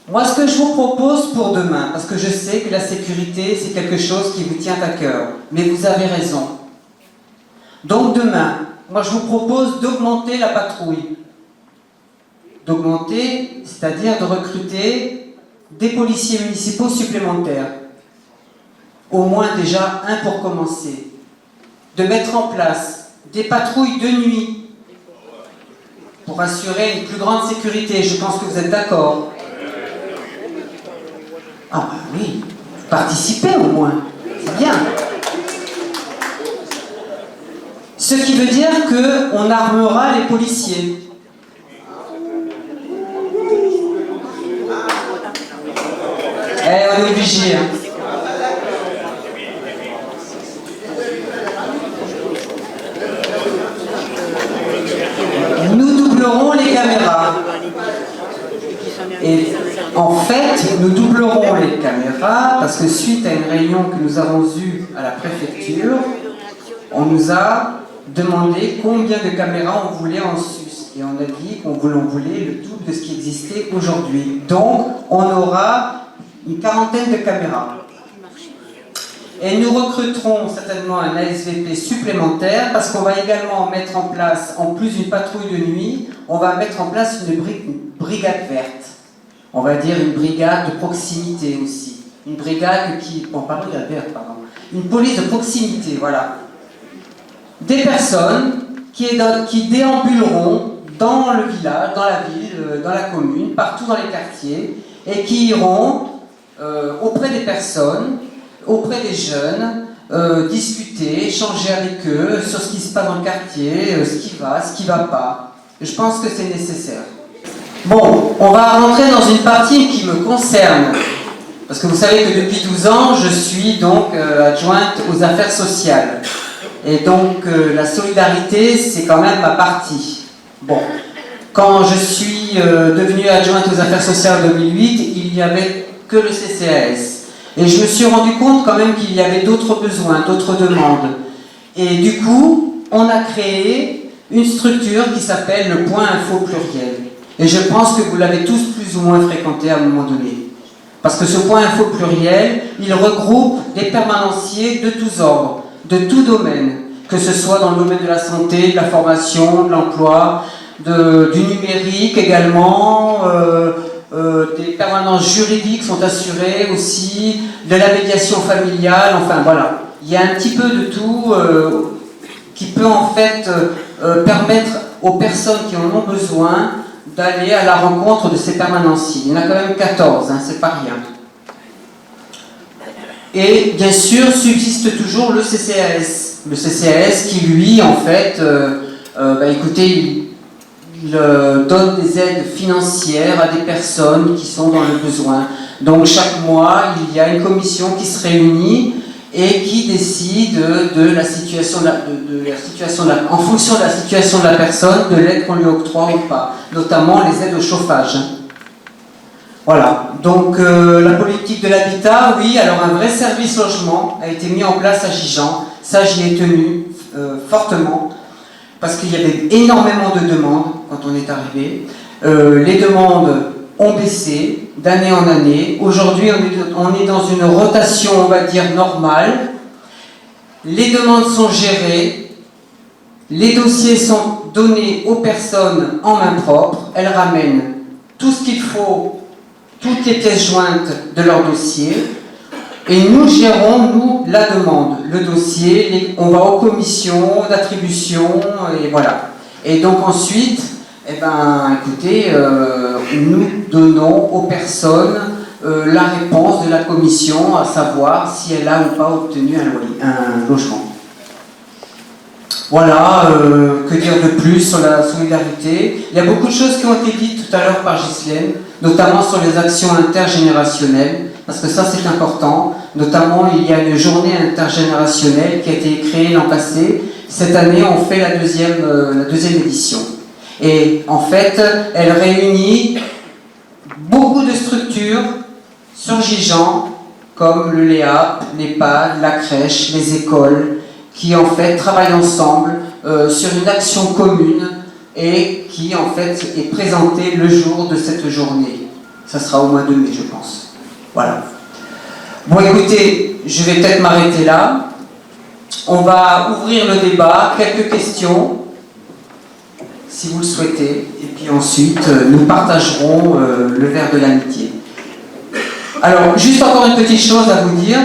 C: moi ce que je vous propose pour demain, parce que je sais que la sécurité c'est quelque chose qui vous tient à cœur, mais vous avez raison. Donc demain, moi je vous propose d'augmenter la patrouille. D'augmenter, c'est-à-dire de recruter des policiers municipaux supplémentaires. Au moins déjà un pour commencer. De mettre en place des patrouilles de nuit pour assurer une plus grande sécurité. Je pense que vous êtes d'accord. Ah bah oui, participez au moins, c'est bien. Ce qui veut dire qu'on armera les policiers. On est obligé. Hein. Nous doublerons les caméras. Et en fait, nous doublerons les caméras parce que suite à une réunion que nous avons eue à la préfecture, on nous a demandé combien de caméras on voulait en sus. Et on a dit qu'on voulait le double de ce qui existait aujourd'hui. Donc, on aura une 40aine de caméras. Et nous recruterons certainement un ASVP supplémentaire parce qu'on va également mettre en place, en plus d'une patrouille de nuit, on va mettre en place une brigade verte. On va dire une brigade de proximité aussi. Une brigade qui... Bon, pas brigade verte, pardon. Une police de proximité, voilà. Des personnes qui déambuleront dans le village, dans la ville, dans la commune, partout dans les quartiers, et qui iront auprès des personnes, auprès des jeunes, discuter, échanger avec eux sur ce qui se passe dans le quartier, ce qui va pas. Je pense que c'est nécessaire. Bon, on va rentrer dans une partie qui me concerne, parce que vous savez que depuis 12 ans, je suis donc adjointe aux affaires sociales. Et donc la solidarité, c'est quand même ma partie. Bon, quand je suis devenue adjointe aux affaires sociales en 2008, il n'y avait que le CCAS. Et je me suis rendu compte quand même qu'il y avait d'autres besoins, d'autres demandes. Et du coup, on a créé une structure qui s'appelle le Point Info Pluriel. Et je pense que vous l'avez tous plus ou moins fréquenté à un moment donné. Parce que ce Point Info Pluriel, il regroupe des permanenciers de tous ordres, de tout domaine, que ce soit dans le domaine de la santé, de la formation, de l'emploi, du numérique également, des permanences juridiques sont assurées aussi, de la médiation familiale, enfin voilà. Il y a un petit peu de tout qui peut en fait permettre aux personnes qui en ont besoin d'aller à la rencontre de ces permanenciers. Il y en a quand même 14, hein, c'est pas rien. Et bien sûr, subsiste toujours le CCAS. Le CCAS qui, lui, en fait, écoutez, il donne des aides financières à des personnes qui sont dans le besoin. Donc chaque mois, il y a une commission qui se réunit et qui décide de la situation en fonction de la situation de la personne, de l'aide qu'on lui octroie ou pas, notamment les aides au chauffage. Voilà, donc la politique de l'habitat, oui, alors un vrai service logement a été mis en place à Gijan, ça j'y ai tenu fortement, parce qu'il y avait énormément de demandes quand on est arrivé. Les demandes ont baissé d'année en année. Aujourd'hui, on est dans une rotation, on va dire, normale. Les demandes sont gérées. Les dossiers sont donnés aux personnes en main propre. Elles ramènent tout ce qu'il faut, toutes les pièces jointes de leur dossier. Et nous gérons, nous, la demande, le dossier. On va aux commissions d'attribution, et voilà. Et donc ensuite, écoutez, nous donnons aux personnes la réponse de la commission, à savoir si elle a ou pas obtenu un logement. Voilà, que dire de plus sur la solidarité. Il y a beaucoup de choses qui ont été dites tout à l'heure par Ghislaine, notamment sur les actions intergénérationnelles, parce que ça c'est important. Notamment, il y a une journée intergénérationnelle qui a été créée l'an passé. Cette année, on fait la deuxième édition. Et en fait, elle réunit beaucoup de structures sur Gijan, comme le LEAP, l'EHPAD, la crèche, les écoles, qui en fait travaillent ensemble sur une action commune et qui en fait est présentée le jour de cette journée. Ça sera au mois de mai, je pense. Voilà. Bon, écoutez, je vais peut-être m'arrêter là. On va ouvrir le débat, quelques questions, si vous le souhaitez, et puis ensuite, nous partagerons le verre de l'amitié. Alors, juste encore une petite chose à vous dire.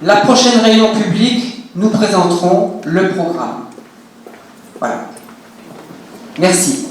C: La prochaine réunion publique, nous présenterons le programme. Voilà. Merci.